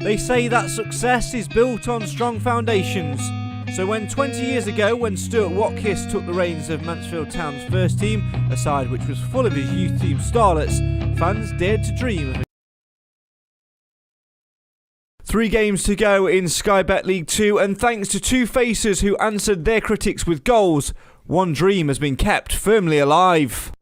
They say that success is built on strong foundations. So when 20 years ago, when Stuart Watkiss took the reins of Mansfield Town's first team, a side which was full of his youth team starlets, fans dared to dream of it. 3 games to go in Sky Bet League 2, and thanks to two faces who answered their critics with goals, one dream has been kept firmly alive.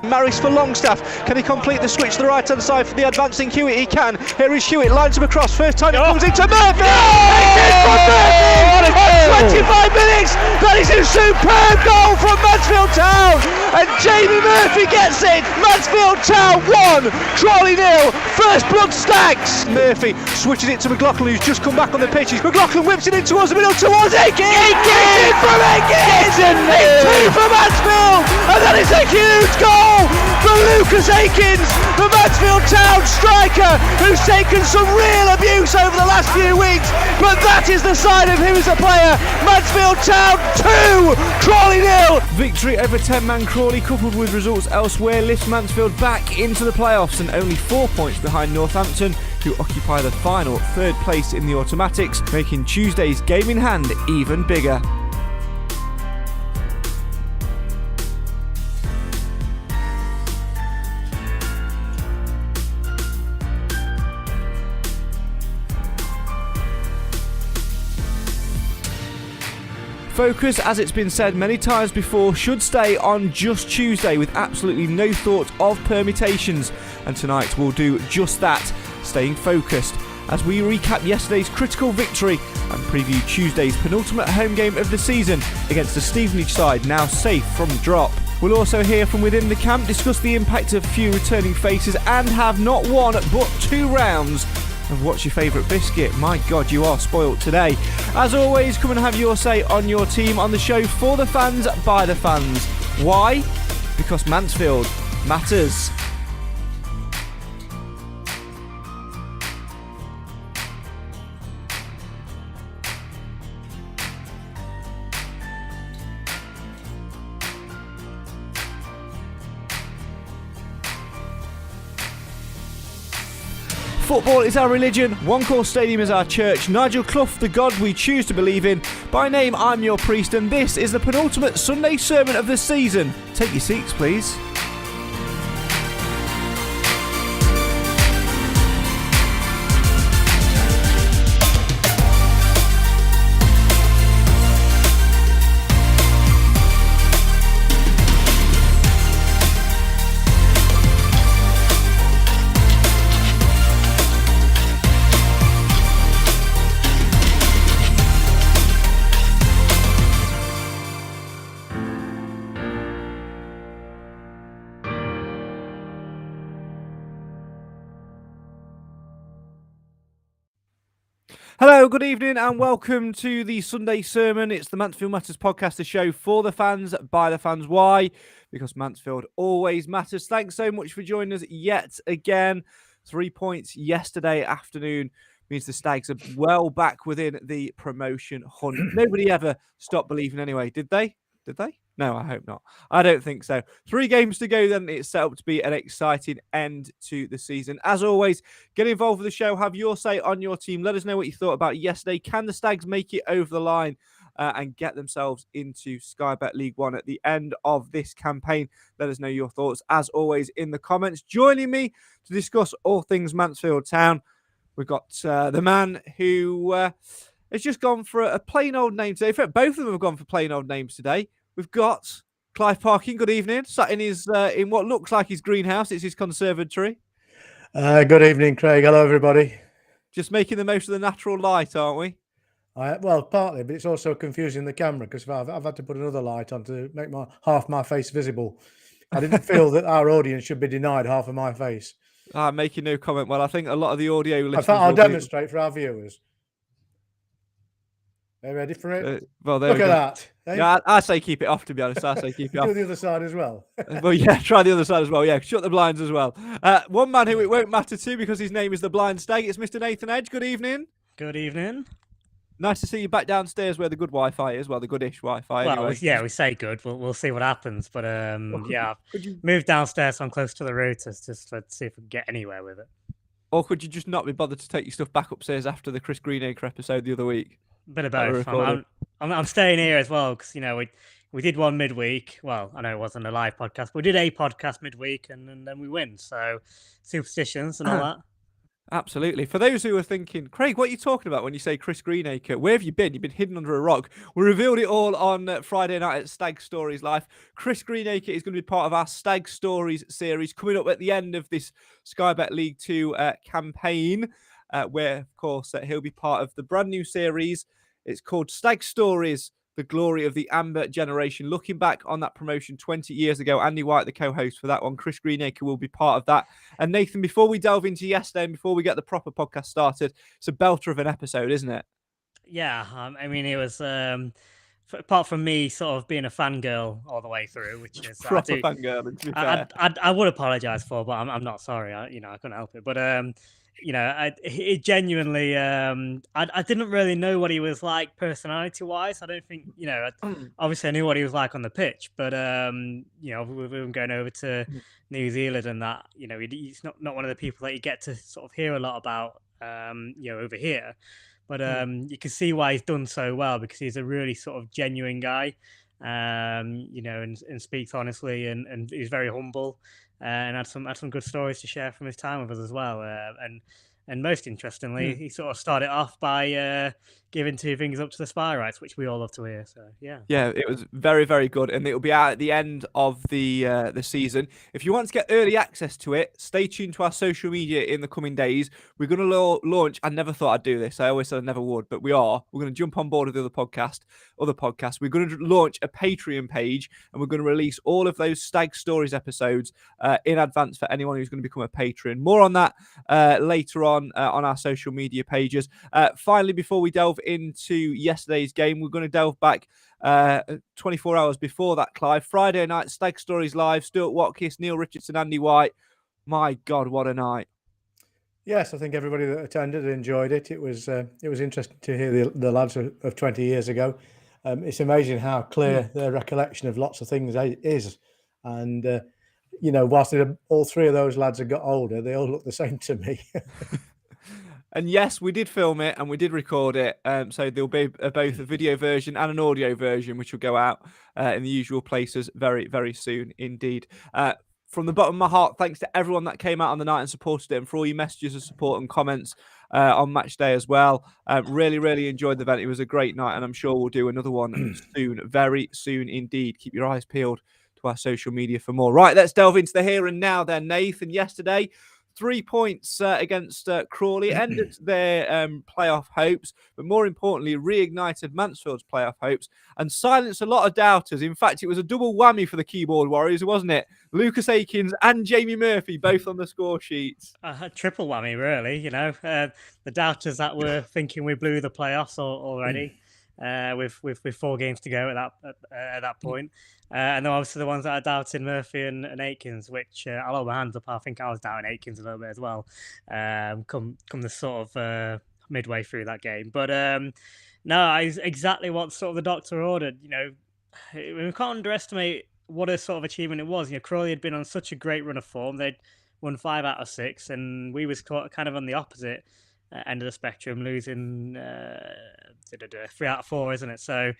Maris for Longstaff. Can he complete the switch to the right hand side for the advancing Hewitt? He can. Here is Hewitt, lines him across. First time it comes into Murphy! It is from Murphy! On 25 minutes! That is a superb goal from Mansfield Town! And Jamie Murphy gets it! Mansfield Town 1, Crawley 0, first blood Stags! Murphy switches it to McLaughlin, who's just come back on the pitch. McLaughlin whips it in towards the middle, towards Akins! Akins from Akins! It's 2 for Mansfield! And that is a huge goal for Lucas Akins, the Mansfield Town striker, who's taken some real abuse over the last few weeks, but that is the sign of him as a player. Mansfield Town 2, Crawley 0. Victory over 10-man Crawley, coupled with results elsewhere, lifts Mansfield back into the playoffs and only 4 points behind Northampton, who occupy the final 3rd place in the automatics, making Tuesday's game in hand even bigger. Focus, as it's been said many times before, should stay on just Tuesday with absolutely no thought of permutations, and tonight we'll do just that, staying focused, as we recap yesterday's critical victory and preview Tuesday's penultimate home game of the season against the Stevenage side now safe from drop. We'll also hear from within the camp, discuss the impact of few returning faces, and have not one but 2 rounds of What's Your Favourite Biscuit. My God, you are spoilt today. As always, come and have your say on your team on the show for the fans, by the fans. Why? Because Mansfield matters. Football is our religion, One Call Stadium is our church, Nigel Clough the God we choose to believe in. By name, I'm your priest, and this is the penultimate Sunday sermon of the season. Take your seats, please. Hello, good evening, and welcome to the Sunday Sermon. It's the Mansfield Matters podcast, the show for the fans, by the fans. Why? Because Mansfield always matters. Thanks so much for joining us yet again. 3 points yesterday afternoon means the Stags are well back within the promotion hunt. Nobody ever stopped believing anyway, did they? Did they? No, I hope not. I don't think so. 3 games to go, then it's set up to be an exciting end to the season. As always, get involved with the show. Have your say on your team. Let us know what you thought about yesterday. Can the Stags make it over the line and get themselves into Sky Bet League 1 at the end of this campaign? Let us know your thoughts, as always, in the comments. Joining me to discuss all things Mansfield Town, we've got the man who has just gone for a plain old name today. In fact, both of them have gone for plain old names today. We've got Clive Parkin. Good evening. Sat in his in what looks like his greenhouse. It's his conservatory. Good evening, Craig. Hello, everybody. Just making the most of the natural light, aren't we? Well, partly, but it's also confusing the camera because I've had to put another light on to make half my face visible. I didn't feel that our audience should be denied half of my face. Making no comment. Well, I think a lot of the audio listeners... In fact, I'll demonstrate for our viewers. Are you ready for it? Look at that. Eh? Yeah, I say keep it off, to be honest. I say keep it off. Do the other side as well. Well, yeah, try the other side as well. Yeah, shut the blinds as well. One man who it won't matter to because his name is the Blind Stag. It's Mr. Nathan Edge. Good evening. Good evening. Nice to see you back downstairs where the good Wi-Fi is. Well, the goodish Wi-Fi Well, anyway. we say good. We'll see what happens. But I've Could you moved downstairs so I'm close to the routers just to see if we can get anywhere with it. Or could you just not be bothered to take your stuff back upstairs after the Chris Greenacre episode the other week? Bit of that we both. recorded? I'm staying here as well because we did one midweek. Well, I know it wasn't a live podcast, but we did a podcast midweek, and then we win. So superstitions and all that. Absolutely. For those who are thinking, Craig, what are you talking about when you say Chris Greenacre? Where have you been? You've been hidden under a rock. We revealed it all on Friday night at Stag Stories Live. Chris Greenacre is going to be part of our Stag Stories series coming up at the end of this Sky Bet League 2 campaign, where, of course, he'll be part of the brand new series. It's called Stag Stories, the glory of the Amber generation. Looking back on that promotion 20 years ago, Andy White, the co-host for that one, Chris Greenacre will be part of that. And Nathan, before we delve into yesterday and before we get the proper podcast started, it's a belter of an episode, isn't it? Yeah, I mean, it was apart from me sort of being a fangirl all the way through, which is Proper fangirling, to be fair. I would apologize for, but I'm not sorry. I couldn't help it. But it genuinely, I didn't really know what he was like personality wise. I don't think, obviously I knew what he was like on the pitch, but with him going over to New Zealand and that, he's not one of the people that you get to sort of hear a lot about, over here. But you can see why he's done so well, because he's a really sort of genuine guy, and speaks honestly, and he's very humble, and had some good stories to share from his time with us as well. And most interestingly, he sort of started off by giving 2 fingers up to the spy rights, which we all love to hear. So yeah, it was very, very good, and it'll be out at the end of the season. If you want to get early access to it, stay tuned to our social media in the coming days. We're going to launch. I never thought I'd do this. I always said I never would, but we are. We're going to jump on board with other podcasts. We're going to launch a Patreon page, and we're going to release all of those Stag Stories episodes in advance for anyone who's going to become a patron. More on that later on our social media pages. Finally, before we delve into yesterday's game, we're going to delve back 24 hours before that, Clive. Friday night, Stag Stories Live, Stuart Watkiss, Neil Richardson, Andy White. My God, what a night. Yes, I think everybody that attended enjoyed it. It was interesting to hear the lads of 20 years ago. It's amazing how clear their recollection of lots of things is. And, whilst all 3 of those lads have got older, they all look the same to me. And yes, we did film it and we did record it. So there'll be both a video version and an audio version, which will go out in the usual places very, very soon indeed. From the bottom of my heart, thanks to everyone that came out on the night and supported it, and for all your messages of support and comments on match day as well. Really, really enjoyed the event. It was a great night, and I'm sure we'll do another one soon, very soon indeed. Keep your eyes peeled to our social media for more. Right, let's delve into the here and now then, Nathan. Yesterday, 3 points against Crawley ended their playoff hopes, but more importantly, reignited Mansfield's playoff hopes and silenced a lot of doubters. In fact, it was a double whammy for the keyboard warriors, wasn't it? Lucas Akins and Jamie Murphy both on the score sheets. A triple whammy, really. The doubters that were thinking we blew the playoffs already. With 4 games to go at that point. And then obviously the ones that are doubting Murphy and Akins, which I'll hold my hands up. I think I was doubting Akins a little bit as well. Come the sort of midway through that game, but no, it's exactly what sort of the doctor ordered. We can't underestimate what a sort of achievement it was. Crawley had been on such a great run of form. They'd won 5 out of 6, and we was kind of on the opposite end of the spectrum, losing 3 out of 4, isn't it? So,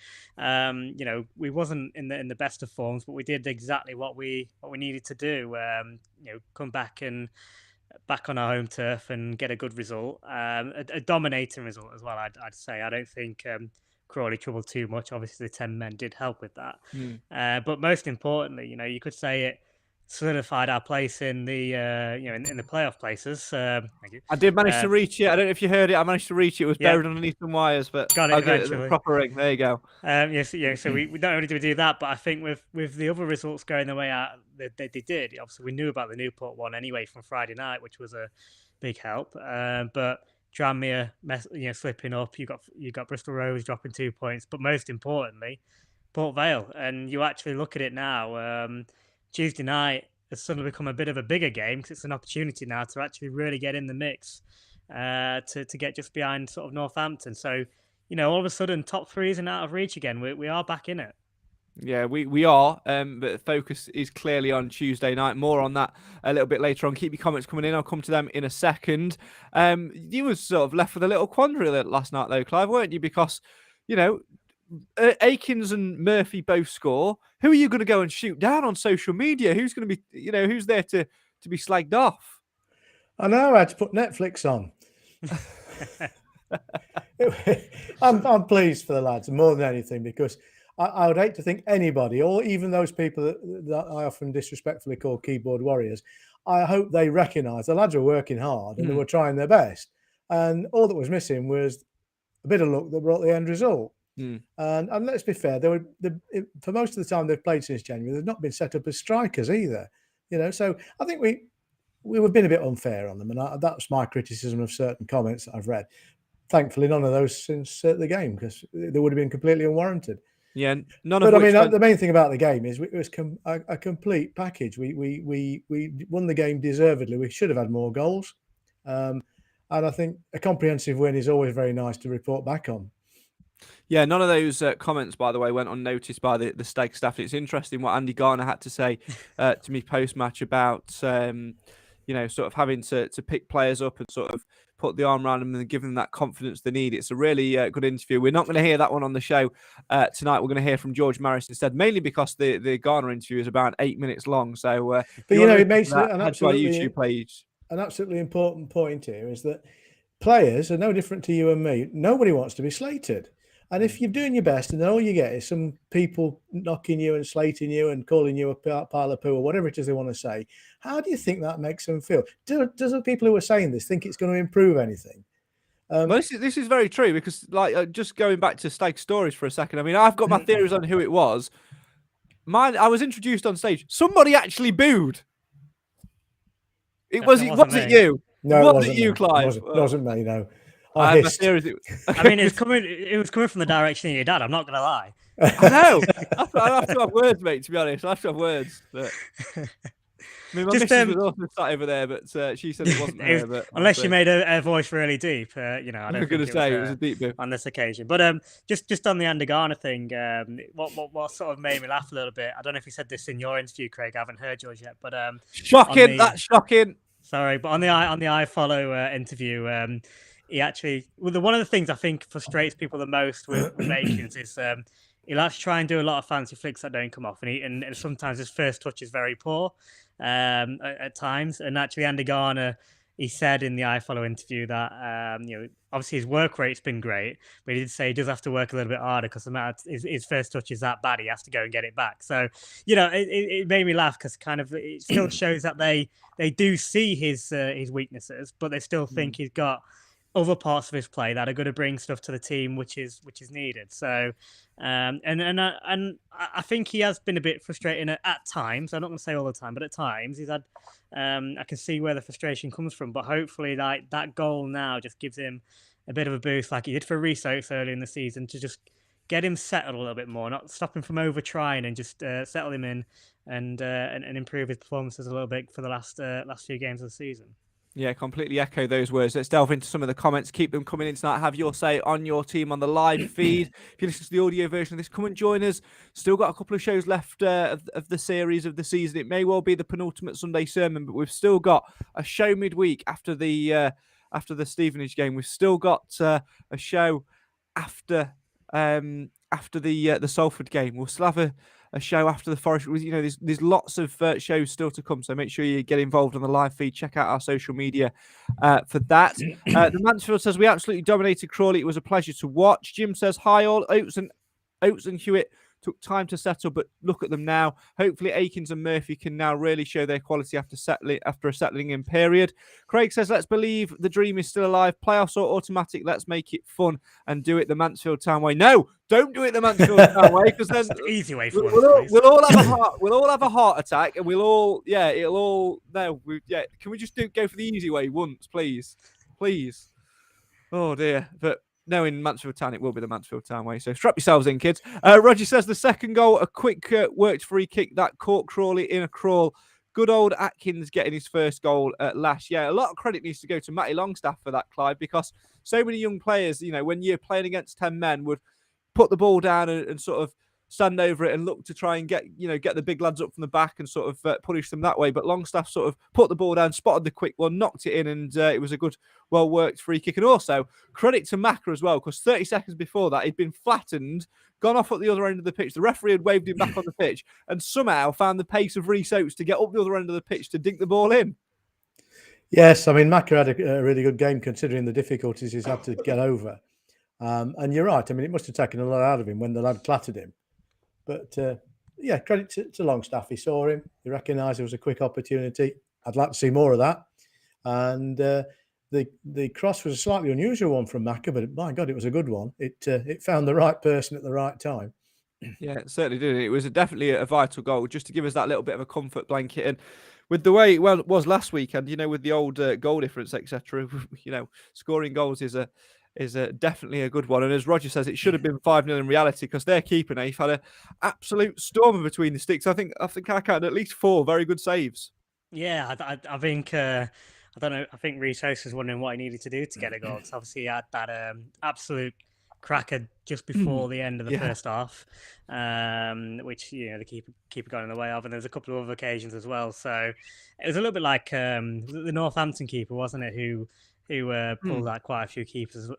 we wasn't in the best of forms, but we did exactly what we needed to do. Come back on our home turf and get a good result, a dominating result as well. I'd say. I don't think Crawley troubled too much. Obviously, the 10 men did help with that. But most importantly, you could say it solidified our place in the in the playoff places. Thank you. I did manage to reach it. I don't know if you heard it. I managed to reach it. It was buried underneath some wires, but got it I'll eventually. get it the proper ring. There you go. So we not only did we do that, but I think with the other results going the way out they did. Obviously, we knew about the Newport one anyway from Friday night, which was a big help. But Tranmere, slipping up. You got Bristol Rovers dropping 2 points, but most importantly, Port Vale. And you actually look at it now. Tuesday night has suddenly become a bit of a bigger game because it's an opportunity now to actually really get in the mix to get just behind sort of Northampton. So, all of a sudden top three isn't out of reach again. We are back in it. Yeah, we are, but the focus is clearly on Tuesday night. More on that a little bit later on. Keep your comments coming in. I'll come to them in a second. You were sort of left with a little quandary last night, though, Clive, weren't you? Because, Akins and Murphy both score. Who are you going to go and shoot down on social media? Who's going to be, who's there to be slagged off? I know. I had to put Netflix on. I'm pleased for the lads more than anything, because I would hate to think anybody, or even those people that I often disrespectfully call keyboard warriors, I hope they recognise the lads were working hard and they were trying their best. And all that was missing was a bit of luck that brought the end result. And let's be fair, for most of the time they've played since January, they've not been set up as strikers either. So I think we were being a bit unfair on them, and that's my criticism of certain comments that I've read. Thankfully, none of those since the game, because they would have been completely unwarranted. Yeah, But I mean, the main thing about the game is it was a complete package. We won the game deservedly. We should have had more goals, and I think a comprehensive win is always very nice to report back on. Yeah, none of those comments, by the way, went unnoticed by the Stag staff. It's interesting what Andy Garner had to say to me post-match about, sort of having to pick players up and sort of put the arm around them and give them that confidence they need. It's a really good interview. We're not going to hear that one on the show tonight. We're going to hear from George Maris instead, mainly because the Garner interview is about 8 minutes long. So, but it makes an YouTube page. An absolutely important point here is that players are no different to you and me. Nobody wants to be slated. And if you're doing your best and then all you get is some people knocking you and slating you and calling you a pile of poo or whatever it is they want to say, how do you think that makes them feel? Does the people who are saying this think it's going to improve anything? Well, this is very true, because just going back to Stag stories for a second, I mean, I've got my theories on who it was. I was introduced on stage. Somebody actually booed. Was it you? No, it wasn't you, Clive. It wasn't me, no. I mean, it was coming from the direction of your dad. I'm not going to lie. I know. I have to have words, mate. To be honest, I have to have words. But... I mean, my missus was also sat over there, but she said it wasn't her. But unless you made a voice really deep, I don't I'm going to say it was a deep boo on this occasion. But just on the Andy Garner thing, what sort of made me laugh a little bit? I don't know if you said this in your interview, Craig. I haven't heard yours yet, but shocking. That's shocking. Sorry, but on the I Follow interview, he actually one of the things I think frustrates people the most with Akins is he likes to try and do a lot of fancy flicks that don't come off, and sometimes his first touch is very poor at times. And actually, Andy Garner, he said in the iFollow interview that obviously his work rate's been great, but he did say he does have to work a little bit harder because his first touch is that bad. He has to go and get it back. So it made me laugh, because kind of it still shows that they do see his weaknesses, but they still think he's got other parts of his play that are going to bring stuff to the team, which is needed. So, and I think he has been a bit frustrating at times. I'm not going to say all the time, but at times he's had. I can see where the frustration comes from, but hopefully, that goal now just gives him a bit of a boost, like he did for Resoaks early in the season, to just get him settled a little bit more, not stop him from over trying, and just settle him in and improve his performances a little bit for the last few games of the season. Yeah, completely echo those words. Let's delve into some of the comments. Keep them coming in tonight. Have your say on your team on the live feed. If you listen to the audio version of this, come and join us. Still got a couple of shows left of the series of the season. It may well be the penultimate Sunday sermon, but we've still got a show midweek after the Stevenage game. We've still got a show after the Salford game. We'll still have a show after the Forest. There's lots of shows still to come, so make sure you get involved on the live feed. Check out our social media for that. The Mansfield says, we absolutely dominated Crawley. It was a pleasure to watch. Jim says, hi all. Oates and Hewitt took time to settle, but look at them now. Hopefully Akins and Murphy can now really show their quality after a settling in period. Craig says, let's believe the dream is still alive. Playoffs or automatic. Let's make it fun and do it the Mansfield Town way. No, don't do it the Mansfield Town way, because then the easy way for we'll all have a heart attack, and can we just go for the easy way once, please? Oh dear. But no, in Mansfield Town, it will be the Mansfield Town way. So strap yourselves in, kids. Roger says the second goal, a quick worked free kick that caught Crawley in a crawl. Good old Akins getting his first goal at last. Yeah, a lot of credit needs to go to Matty Longstaff for that, Clive, because so many young players, when you're playing against 10 men, would put the ball down and sort of stand over it and look to try and get the big lads up from the back and sort of punish them that way. But Longstaff sort of put the ball down, spotted the quick one, knocked it in, and it was a good, well-worked free kick. And also, credit to Macca as well, because 30 seconds before that, he'd been flattened, gone off at the other end of the pitch. The referee had waved him back on the pitch and somehow found the pace of Rhys Oates to get up the other end of the pitch to dink the ball in. Yes, I mean, Macca had a really good game considering the difficulties he's had to get over. And you're right. I mean, it must have taken a lot out of him when the lad clattered him. But yeah, credit to Longstaff. He saw him. He recognised it was a quick opportunity. I'd like to see more of that. And the cross was a slightly unusual one from Macca, but my God, it was a good one. It found the right person at the right time. Yeah, it certainly did. It was definitely a vital goal, just to give us that little bit of a comfort blanket. And with the way it was last weekend, with the old goal difference, etc., scoring goals is definitely a good one. And as Roger says, it should have been 5-0 in reality, because their keeper, Nath, had an absolute stormer between the sticks. I think I counted at least 4 very good saves. Yeah, I think I don't know. I think Rhys Oates was wondering what he needed to do to get a goal. So obviously, he had that absolute cracker just before the end of the first half, which the keeper got in the way of, and there's a couple of other occasions as well. So it was a little bit like the Northampton keeper, wasn't it? Who pulled out quite a few keepers,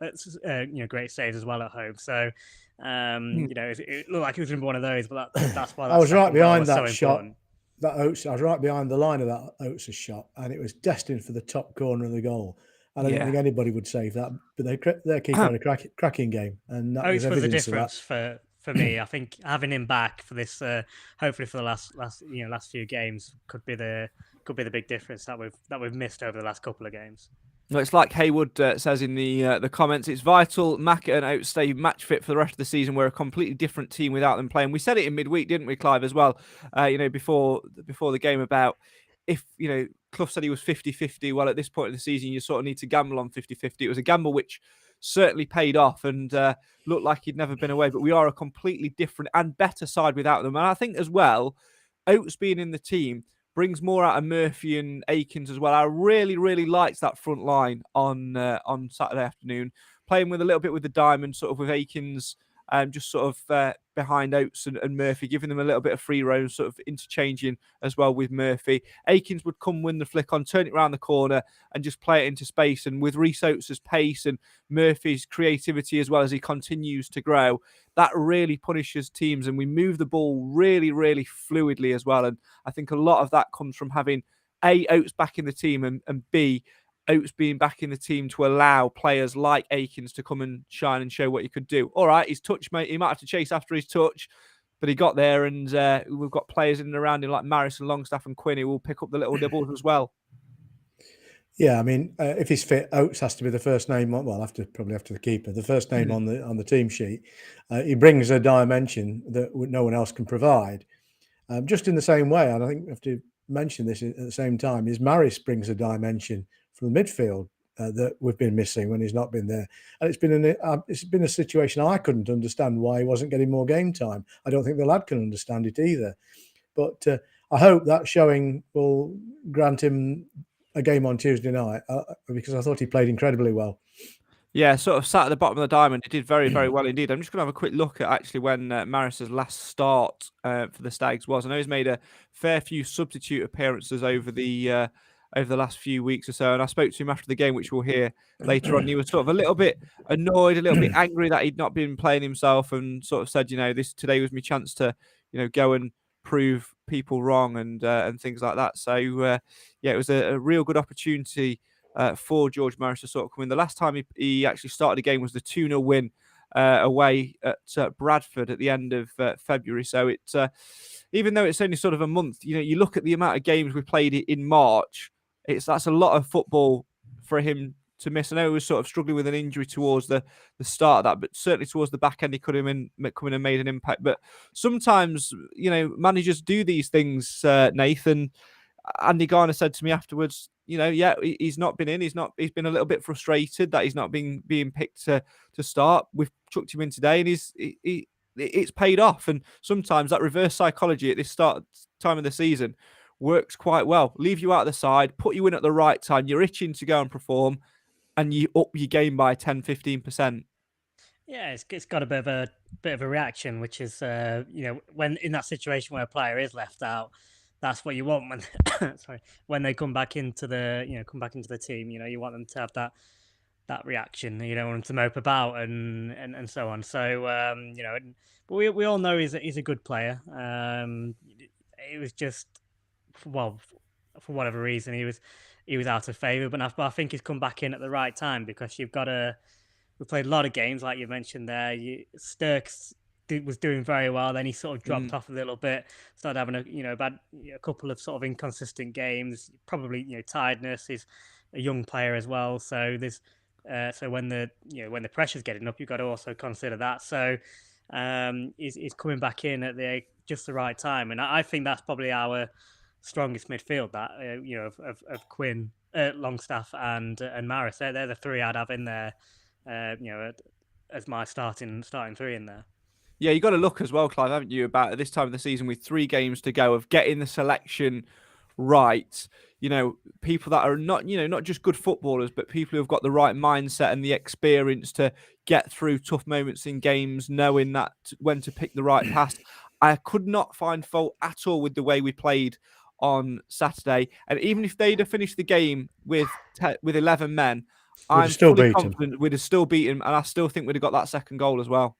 great saves as well at home. So it looked like it was going to be one of those, but that's why I was right behind that so shot. Important. That Oates, I was right behind the line of that Oates' shot, and it was destined for the top corner of the goal. I don't think anybody would save that, but their keeper had a cracking game, and that Oates was the evidence difference for me. I think having him back for this, hopefully for the last few games, could be the big difference that we've missed over the last couple of games. Well, it's like Haywood says in the comments. It's vital Macca and Oates stay match fit for the rest of the season. We're a completely different team without them playing. We said it in midweek, didn't we, Clive, as well? Before the game, about if Clough said he was 50-50. Well, at this point in the season, you sort of need to gamble on 50-50. It was a gamble which certainly paid off and looked like he'd never been away. But we are a completely different and better side without them. And I think as well, Oates being in the team brings more out of Murphy and Akins as well. I really, really liked that front line on Saturday afternoon, playing with a little bit with the diamond, sort of with Akins just sort of behind Oates and Murphy, giving them a little bit of free roam, sort of interchanging as well with Murphy. Akins would come win the flick on, turn it around the corner and just play it into space. And with Rhys Oates' pace and Murphy's creativity as well as he continues to grow, that really punishes teams, and we move the ball really, really fluidly as well. And I think a lot of that comes from having A, Oates back in the team, and B, Oates being back in the team to allow players like Akins to come and shine and show what he could do. All right, his touch, mate, he might have to chase after his touch, but he got there, and we've got players in and around him like Maris and Longstaff and Quinn who will pick up the little nibbles as well. Yeah, I mean, if he's fit, Oates has to be the first name. Well, probably after the keeper, the first name on the team sheet. He brings a dimension that no one else can provide. Just in the same way, and I think we have to mention this at the same time, is Maris brings a dimension from the midfield that we've been missing when he's not been there. And it's been a situation I couldn't understand why he wasn't getting more game time. I don't think the lad can understand it either. But I hope that showing will grant him a game on Tuesday night because I thought he played incredibly well. Yeah, sort of sat at the bottom of the diamond. He did very, very well indeed. I'm just going to have a quick look at actually when Maris's last start for the Stags was. I know he's made a fair few substitute appearances over the last few weeks or so. And I spoke to him after the game, which we'll hear later on. He was sort of a little bit annoyed, a little bit angry that he'd not been playing himself, and sort of said, today was my chance to, go and prove people wrong and things like that. So, it was a real good opportunity for George Maris to sort of come in. The last time he actually started a game was the 2-0 win away at Bradford at the end of February. So it's even though it's only sort of a month, you look at the amount of games we played in March, that's a lot of football for him to miss. I know he was sort of struggling with an injury towards the start of that, but certainly towards the back end, he could have come in and made an impact. But sometimes, managers do these things, Nathan. Andy Garner said to me afterwards, he's not been in. He's been a little bit frustrated that he's not being picked to start. We've chucked him in today, and it's paid off. And sometimes that reverse psychology at this time of the season works quite well. Leave you out of the side, put you in at the right time. You're itching to go and perform. and you up your game by 10-15%. Yeah, it's got a bit of a reaction, which is when in that situation where a player is left out, that's what you want when sorry, when they come back into the team. You want them to have that reaction. You don't want them to mope about and so on. So but we all know he's a good player. It was just well, for whatever reason he was out of favour, but I think he's come back in at the right time because you've got a. We played a lot of games, like you mentioned there. Sturks was doing very well. Then he sort of dropped off a little bit. Started having a couple of sort of inconsistent games. Probably tiredness. He's a young player as well, so there's so when the pressure's getting up, you've got to also consider that. So he's coming back in at just the right time, and I think that's probably our strongest midfield. That of Quinn, Longstaff, and Maris. They're the three I'd have in there. As my starting three in there. Yeah, you got to look as well, Clive, haven't you, about at this time of the season with 3 games to go of getting the selection right. People that are not just good footballers, but people who have got the right mindset and the experience to get through tough moments in games, knowing that when to pick the right pass. I could not find fault at all with the way we played on Saturday, and even if they'd have finished the game with 11 men. I'm fully confident we'd have still beaten, and I still think we'd have got that second goal as well.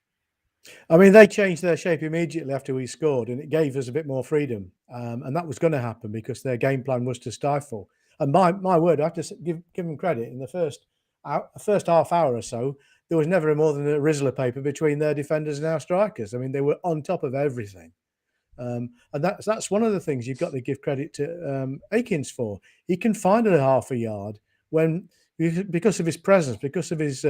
I mean, they changed their shape immediately after we scored, and it gave us a bit more freedom. And that was going to happen because their game plan was to stifle. And my word, I have to give them credit. In the first half hour or so, there was never more than a Rizzler paper between their defenders and our strikers. I mean, they were on top of everything. And that's one of the things you've got to give credit to Akins for. He can find a half a yard because of his presence, because of his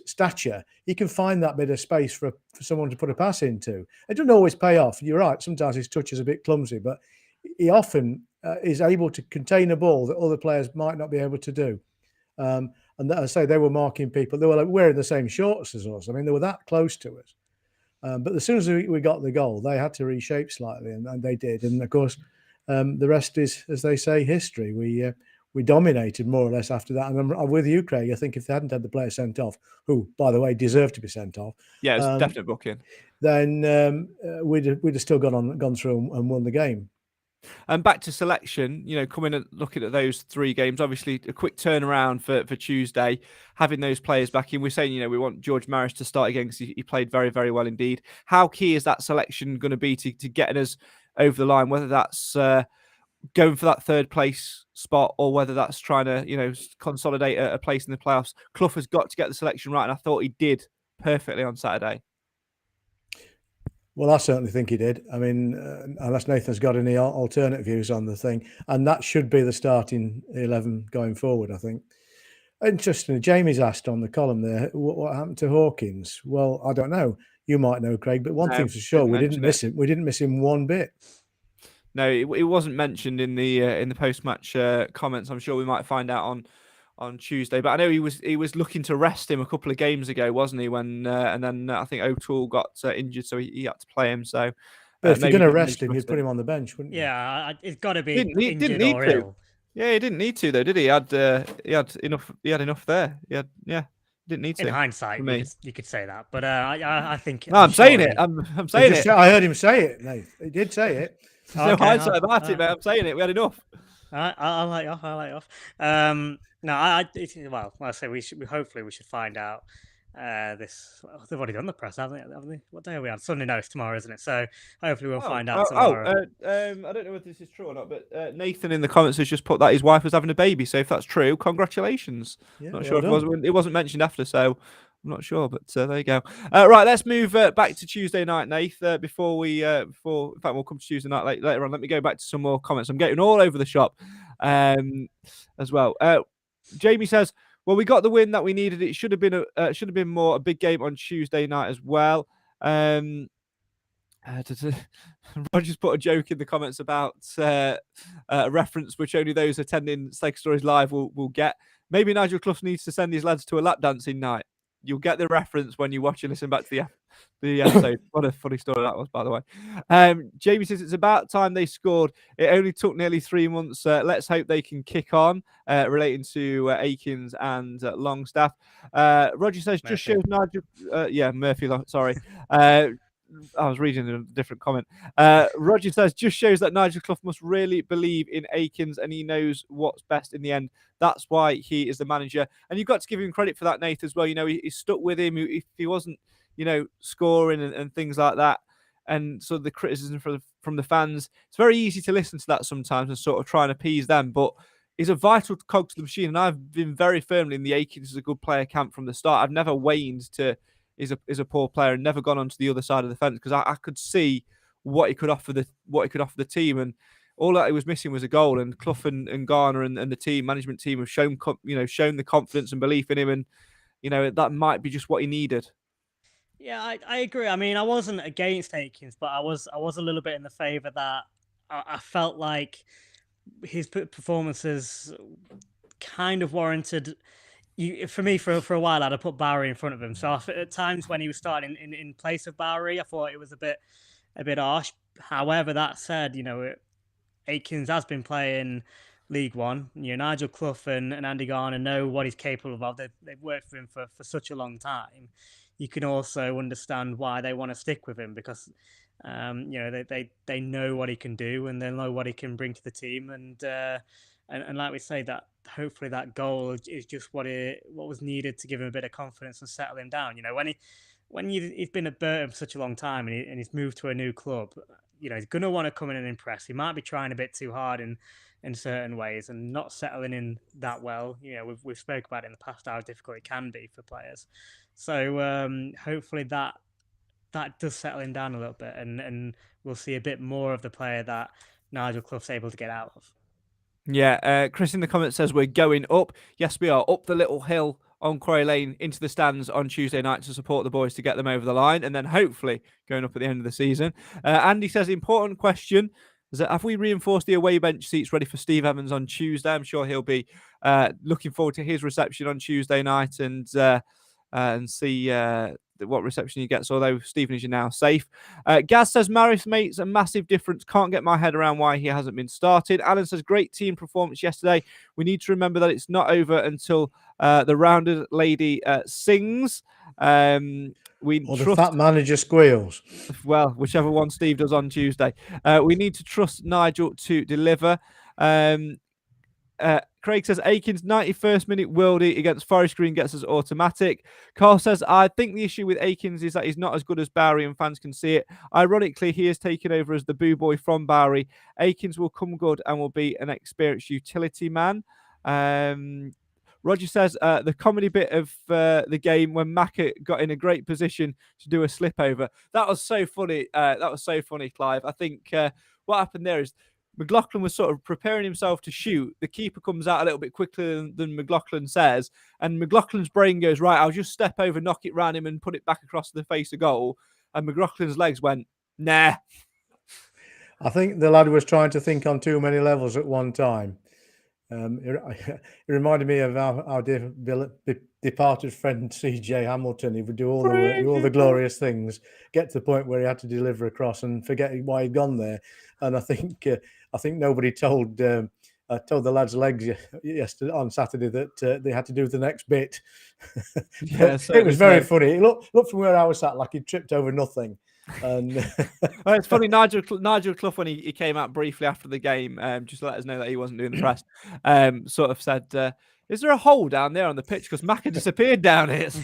stature, he can find that bit of space for someone to put a pass into. It doesn't always pay off. You're right. Sometimes his touch is a bit clumsy, but he often is able to contain a ball that other players might not be able to do. And as I say, they were marking people. They were like wearing the same shorts as us. I mean, they were that close to us. But as soon as we got the goal, they had to reshape slightly, and they did. And of course, the rest is, as they say, history. We dominated more or less after that. And I'm with you, Craig. I think if they hadn't had the player sent off, who, by the way, deserved to be sent off. Yeah, it's a definite booking. Then we'd have still gone through and won the game. And back to selection, coming and looking at those 3 games, obviously a quick turnaround for Tuesday, having those players back in. We're saying, we want George Maris to start again because he played very, very well indeed. How key is that selection going to be to getting us over the line, whether that's going for that 3rd place spot or whether that's trying to, consolidate a place in the playoffs? Clough has got to get the selection right, and I thought he did perfectly on Saturday. Well, I certainly think he did. I mean, unless Nathan's got any alternate views on the thing, and that should be the starting 11 going forward, I think. Interestingly, Jamie's asked on the column there, what happened to Hawkins? Well, I don't know. You might know, Craig, but one thing's for sure, we didn't miss him. We didn't miss him one bit. No, it wasn't mentioned in the post-match comments. I'm sure we might find out on Tuesday. But I know he was looking to rest him a couple of games ago, wasn't he? When and then I think O'Toole got injured, so he had to play him. So, but if you're going to rest him, you'd put him on the bench, wouldn't you? Yeah, it's got to be didn't need or to. ill. Yeah, he didn't need to though, did he? He had enough. He had enough there. Didn't need to. In hindsight, you could say that, but I think no, I'm saying it. I'm saying it. I heard him say it, Nate. He did say it. There's no hindsight about it, mate. I'm saying it. We had enough. I'll let you off. No, I say we should find out. This they've already done the press, haven't they? What day are we on? Sunday? No, it's tomorrow, isn't it? So hopefully we'll find out tomorrow. I don't know whether this is true or not, but Nathan in the comments has just put that his wife was having a baby. So if that's true, congratulations. Yeah, not sure if it wasn't mentioned after, so I'm not sure, but there you go. Right, let's move back to Tuesday night, Nath. Before in fact, we'll come to Tuesday night later on. Let me go back to some more comments. I'm getting all over the shop as well. Jamie says, well, we got the win that we needed. It should have been more a big game on Tuesday night as well. Roger's put a joke in the comments about a reference which only those attending Steak Stories Live will get. Maybe Nigel Clough needs to send these lads to a lap dancing night. You'll get the reference when you watch and listen back to the episode. What a funny story that was, by the way. Jamie says it's about time they scored. It only took nearly 3 months. Let's hope they can kick on, relating to Akins and Longstaff. Roger says, Murphy. just shows Nigel. Murphy, sorry. I was reading a different comment. Roger says, just shows that Nigel Clough must really believe in Akins and he knows what's best in the end. That's why he is the manager. And you've got to give him credit for that, Nate, as well. You know, he stuck with him. If he wasn't, scoring and things like that, and so the criticism from the fans, it's very easy to listen to that sometimes and sort of try and appease them. But he's a vital cog to the machine. And I've been very firmly in the Akins is a good player camp from the start. I've never waned to is a poor player and never gone onto the other side of the fence because I could see what he could offer the team, and all that he was missing was a goal. And Clough and Garner and the management team have shown the confidence and belief in him, and that might be just what he needed. Yeah, I agree. I mean, I wasn't against Akins, but I was a little bit in the favour that I felt like his performances kind of warranted. For me, for a while, I'd have put Bowery in front of him. So at times when he was starting in place of Bowery, I thought it was a bit harsh. However, that said, Akins has been playing League One. Nigel Clough and Andy Garner know what he's capable of. They've worked with him for such a long time. You can also understand why they want to stick with him because, they know what he can do and they know what he can bring to the team. And like we say, that hopefully that goal is just what was needed to give him a bit of confidence and settle him down. When he's been at Burton for such a long time and he's moved to a new club, he's going to want to come in and impress. He might be trying a bit too hard in certain ways and not settling in that well. We've spoke about it in the past how difficult it can be for players. So hopefully that does settle him down a little bit, and we'll see a bit more of the player that Nigel Clough's able to get out of. Yeah, Chris in the comments says we're going up. Yes, we are up the little hill on Quarry Lane into the stands on Tuesday night to support the boys to get them over the line, and then hopefully going up at the end of the season. Andy says, important question is that have we reinforced the away bench seats ready for Steve Evans on Tuesday? I'm sure he'll be looking forward to his reception on Tuesday night and see what reception he gets, although Stephen is now safe. Gaz says, Maris makes a massive difference. Can't get my head around why he hasn't been started. Alan says, great team performance yesterday. We need to remember that it's not over until the rounded lady sings. The fat manager squeals. Well, whichever one Steve does on Tuesday. We need to trust Nigel to deliver. Craig says Akins 91st minute worldie against Forest Green gets us automatic. Carl says, I think the issue with Akins is that he's not as good as Bowery and fans can see it. Ironically, he has taken over as the boo boy from Bowery. Akins will come good and will be an experienced utility man. Roger says the comedy bit of the game when Macca got in a great position to do a slip over. That was so funny. Clive. I think what happened there is McLaughlin was sort of preparing himself to shoot. The keeper comes out a little bit quicker than McLaughlin says. And McLaughlin's brain goes, right, I'll just step over, knock it round him and put it back across the face of goal. And McLaughlin's legs went, nah. I think the lad was trying to think on too many levels at one time. It reminded me of our departed friend C.J. Hamilton. He would do all the glorious things, get to the point where he had to deliver across and forget why he'd gone there. And I think nobody told the lads' legs yesterday on Saturday that they had to do the next bit. Yeah, it was very funny. It looked from where I was sat like he tripped over nothing. And well, it's funny. Nigel Clough, when he came out briefly after the game, just to let us know that he wasn't doing the press, sort of said, "Is there a hole down there on the pitch? Because Macca disappeared down it."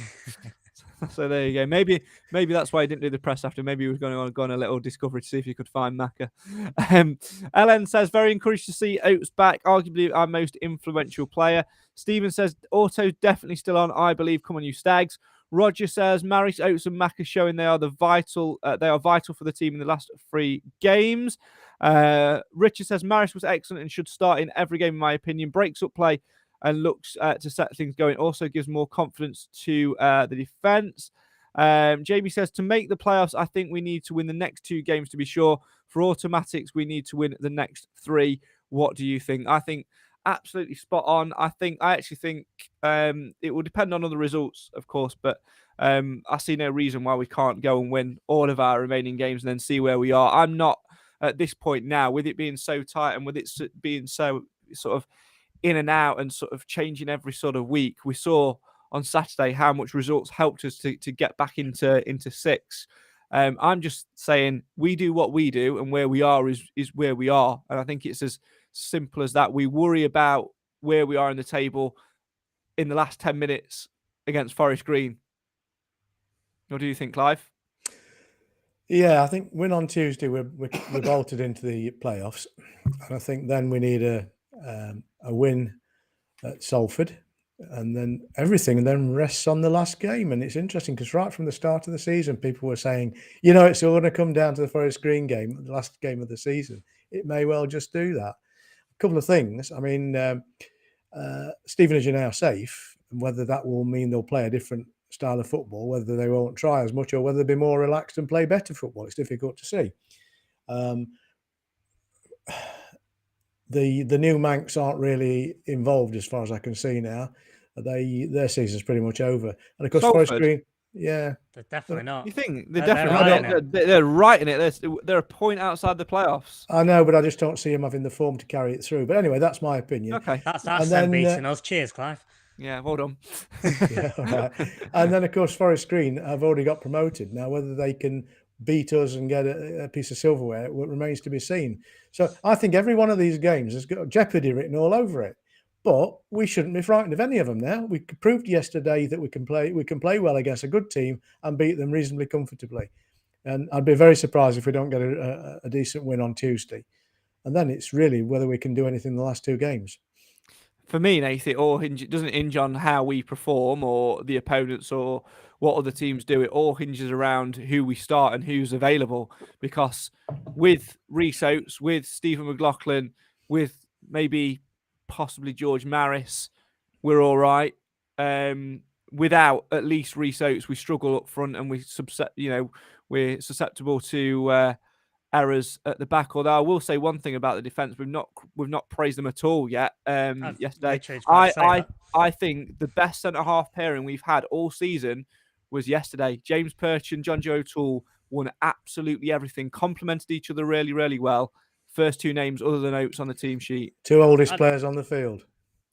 So there you go. Maybe that's why he didn't do the press after. Maybe he was going to go on a little discovery to see if he could find Macca. Ellen says, very encouraged to see Oates back, arguably our most influential player. Stephen says, Auto's definitely still on, I believe. Come on, you Stags. Roger says, Maris, Oates and Macca showing they are vital for the team in the last 3 games. Richard says, Maris was excellent and should start in every game, in my opinion. Breaks up play and looks to set things going. Also gives more confidence to the defence. Jamie says, to make the playoffs, I think we need to win the next 2 games to be sure. For automatics, we need to win the next 3. What do you think? I think absolutely spot on. I actually think it will depend on other results, of course, but I see no reason why we can't go and win all of our remaining games and then see where we are. I'm not at this point now, with it being so tight and with it being so sort of in and out and sort of changing every sort of week. We saw on Saturday how much results helped us to get back into six. I'm just saying we do what we do, and where we are is where we are. And I think it's as simple as that. We worry about where we are in the table in the last 10 minutes against Forest Green. What do you think, Clive? Yeah, I think win on Tuesday, we're bolted into the playoffs, and I think then we need a win at Salford, and then everything then rests on the last game. And it's interesting because right from the start of the season, people were saying, it's all going to come down to the Forest Green game, the last game of the season. It may well just do that. A couple of things. I mean, Stevenage are now safe, and whether that will mean they'll play a different style of football, whether they won't try as much or whether they'll be more relaxed and play better football, it's difficult to see. The new Manx aren't really involved as far as I can see now. Their season's pretty much over, and of course Forest Green, they're definitely not. You think they're They're right in it? They're a point outside the playoffs. I know, but I just don't see them having the form to carry it through. But anyway, that's my opinion. Okay, that's them beating us. Cheers, Clive. Yeah, well done. Yeah, all right. And then, of course, Forest Green have already got promoted. Now, whether they can beat us and get a piece of silverware remains to be seen. So I think every one of these games has got jeopardy written all over it. But we shouldn't be frightened of any of them now. We proved yesterday that we can play well against a good team and beat them reasonably comfortably. And I'd be very surprised if we don't get a decent win on Tuesday. And then it's really whether we can do anything in the last two games. For me, Nathan, it doesn't hinge on how we perform or the opponents or what other teams do. It all hinges around who we start and who's available. Because with Rhys Oates, with Stephen McLaughlin, with maybe possibly George Maris, we're all right. Without at least Rhys Oates, we struggle up front and we're susceptible to errors at the back. Although I will say one thing about the defence, we've not praised them at all yet. Yesterday, I think the best centre half pairing we've had all season was yesterday. James Perch and John Joe O'Toole won absolutely everything, complemented each other really, really well. First two names other than Oates on the team sheet. Two oldest players on the field.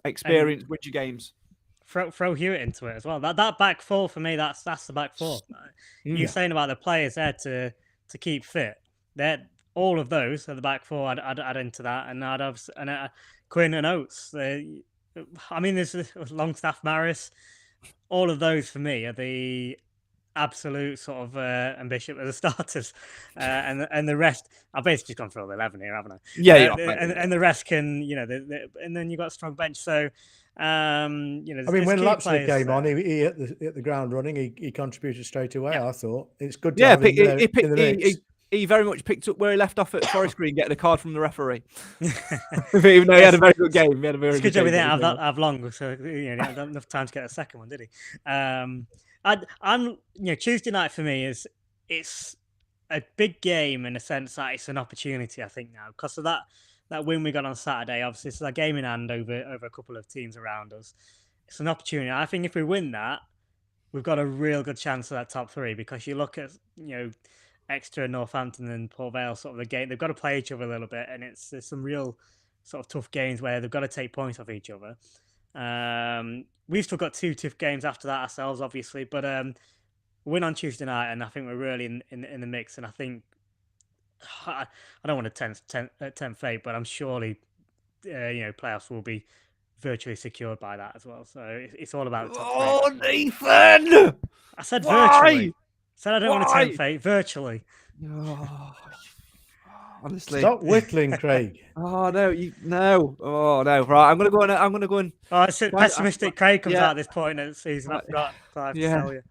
Experience, win your games. Throw Hewitt into it as well. That back four for me, that's the back four. You're saying about the players there to keep fit. All of those are the back four. I'd add into that, and I'd have Quinn and Oates. There's Longstaff, Maris. All of those for me are the absolute sort of ambition of the starters, and the rest. I've basically gone for all 11 here, haven't I? Yeah, and the rest can, and then you got a strong bench. So, when Lapsley came on, he hit the ground running. He contributed straight away. Yeah. I thought it's good to have him in the mix. He very much picked up where he left off at Forest Green, getting a card from the referee. Even though he had a very good game. He had a very good job he didn't have long, so he didn't have enough time to get a second one, did he? Tuesday night for me it's a big game in the sense that it's an opportunity, I think, now, because of that win we got on Saturday. Obviously, it's a game in hand over a couple of teams around us. It's an opportunity. I think if we win that, we've got a real good chance of that top three, because you look at Exeter, Northampton and Port Vale, sort of the game, they've got to play each other a little bit, and there's some real sort of tough games where they've got to take points off each other. We've still got two tough games after that ourselves, obviously, but win on Tuesday night, and I think we're really in the mix. And I think I don't want to tempt fate, but I'm surely playoffs will be virtually secured by that as well. So it's all about the top three. Nathan! I said virtually. Said I don't want to tempt fate. Virtually. Oh, honestly, stop whittling, Craig. Oh no! Oh no! Right, I'm gonna go and. Oh, it's pessimistic. Craig comes out at this point in the season. I forgot. To tell you.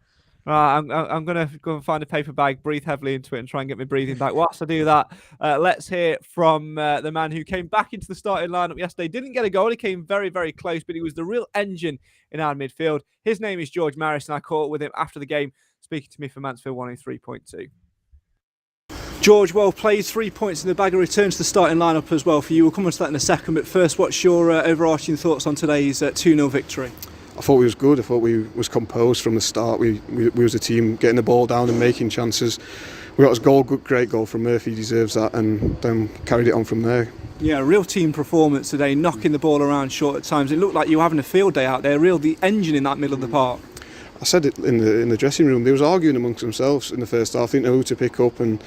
Right, I'm gonna go and find a paper bag, breathe heavily into it, and try and get my breathing back. Whilst I do that, let's hear from the man who came back into the starting lineup yesterday. Didn't get a goal. He came very, very close, but he was the real engine in our midfield. His name is George Maris, and I caught up with him after the game, speaking to me for Mansfield 103.2. George, well played, 3 points in the bag, a return to the starting lineup as well for you. We'll come on to that in a second, but first, what's your overarching thoughts on today's 2-0 victory? I thought we was good. I thought we was composed from the start. We was a team getting the ball down and making chances. We got his goal, great goal from Murphy, deserves that, and then carried it on from there. Yeah, real team performance today, knocking the ball around short at times. It looked like you were having a field day out there, the engine in that middle of the park. I said it in the dressing room. They was arguing amongst themselves in the first half. Didn't know who to pick up, and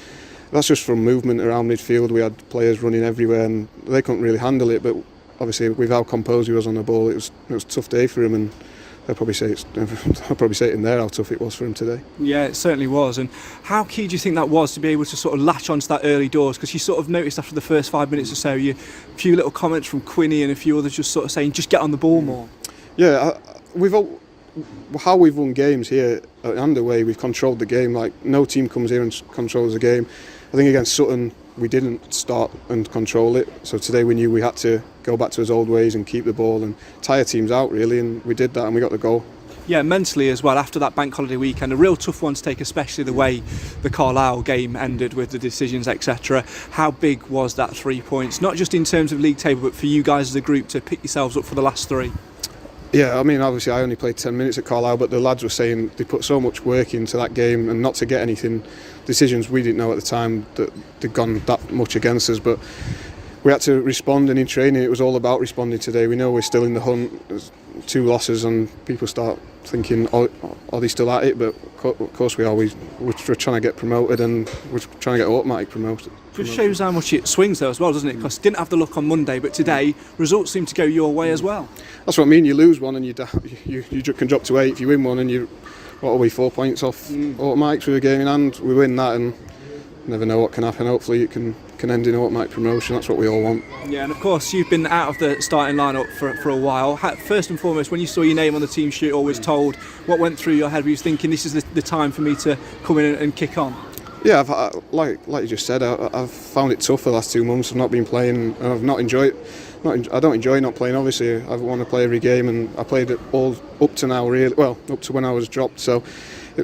that's just from movement around midfield. We had players running everywhere, and they couldn't really handle it. But obviously, with how composed he was on the ball, it was a tough day for him, and I'll probably say it in there how tough it was for him today. Yeah, it certainly was. And how key do you think that was to be able to sort of latch onto that early doors? Because you sort of noticed after the first 5 minutes or so, a few little comments from Quinny and a few others just sort of saying, just get on the ball more. Yeah, how we've won games here and away, we've controlled the game. Like, no team comes here and controls the game. I think against Sutton, we didn't start and control it. So today we knew we had to go back to his old ways and keep the ball and tire teams out, really, and we did that and we got the goal. Yeah, mentally as well, after that bank holiday weekend, a real tough one to take, especially the way the Carlisle game ended with the decisions, etc. How big was that 3 points, not just in terms of league table, but for you guys as a group to pick yourselves up for the last three? Yeah, I mean, obviously I only played 10 minutes at Carlisle, but the lads were saying they put so much work into that game, and not to get anything, decisions we didn't know at the time that they'd gone that much against us, but we had to respond, and in training it was all about responding today. We know we're still in the hunt. There's 2 losses and people start thinking, are they still at it? But of course we are. We're trying to get promoted, and we're trying to get automatic promoted. It shows how much it swings though as well, doesn't it? Because didn't have the luck on Monday, but today results seem to go your way as well. That's what I mean. You lose one and you can drop to 8. If you win one and you, 4 points off automatics with a game in hand, we win that, and never know what can happen. Hopefully it can end in automatic promotion. That's what we all want. Yeah, and of course you've been out of the starting lineup for a while. First and foremost, when you saw your name on the team sheet, always told, what went through your head? Were you thinking this is the time for me to come in and kick on? Yeah, like you just said, I've found it tough for the last 2 months. I've not been playing, and I've not enjoyed. I don't enjoy not playing. Obviously, I want to play every game, and I played it all up to now. Really, well, up to when I was dropped. So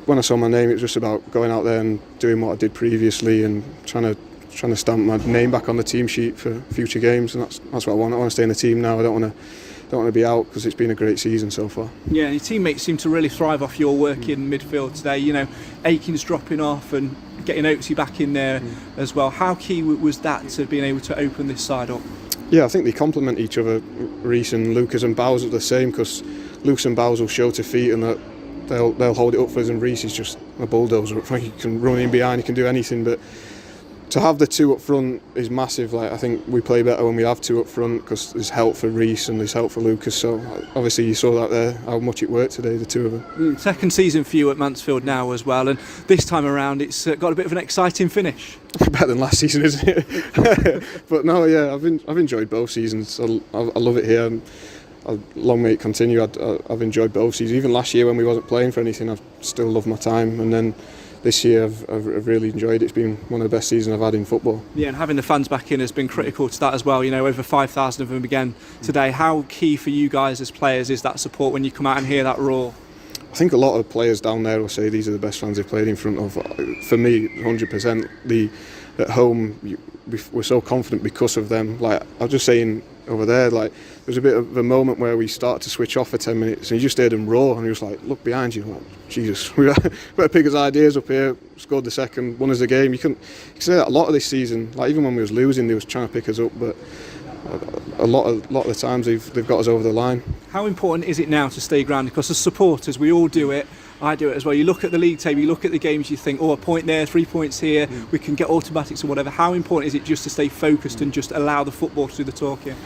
when I saw my name, it was just about going out there and doing what I did previously, and trying to stamp my name back on the team sheet for future games. And that's what I want. I want to stay in the team now. I don't want to be out, because it's been a great season so far. Yeah, and your teammates seem to really thrive off your work in midfield today. You know, Akins dropping off and getting Oatsy back in there as well. How key was that to being able to open this side up? Yeah, I think they complement each other. Reece and Lucas and Bowes are the same, because Lucas and Bowes will show to feet, and that they'll hold it up for us, and Reece is just a bulldozer. He can run in behind, he can do anything, but to have the 2 up front is massive. Like, I think we play better when we have 2 up front, because there's help for Reece and there's help for Lucas. So obviously you saw that there, how much it worked today, the 2 of them. Second season for you at Mansfield now as well, and this time around it's got a bit of an exciting finish. Better than last season, isn't it? But no, yeah, I've enjoyed both seasons. I love it here. Long may it continue. I've enjoyed both seasons. Even last year when we wasn't playing for anything, I've still loved my time. And then this year I've really enjoyed it. It's been one of the best seasons I've had in football. Yeah, and having the fans back in has been critical to that as well. You know, over 5,000 of them again today. How key for you guys as players is that support when you come out and hear that roar? I think a lot of players down there will say these are the best fans they've played in front of. For me, 100%. At home, we're so confident because of them. Like, I was just saying over there, like, there was a bit of a moment where we started to switch off for 10 minutes, and you just heard them roar, and you was like, look behind you, like, Jesus, we better pick his ideas up here. Scored the second, won us the game. You can say that a lot of this season. Like, even when we was losing, they was trying to pick us up, but a lot of the times they've got us over the line. How important is it now to stay grounded? Because as supporters, we all do it. I do it as well. You look at the league table, you look at the games, you think, a point there, 3 points here, we can get automatics or whatever. How important is it just to stay focused and just allow the football to do the talking?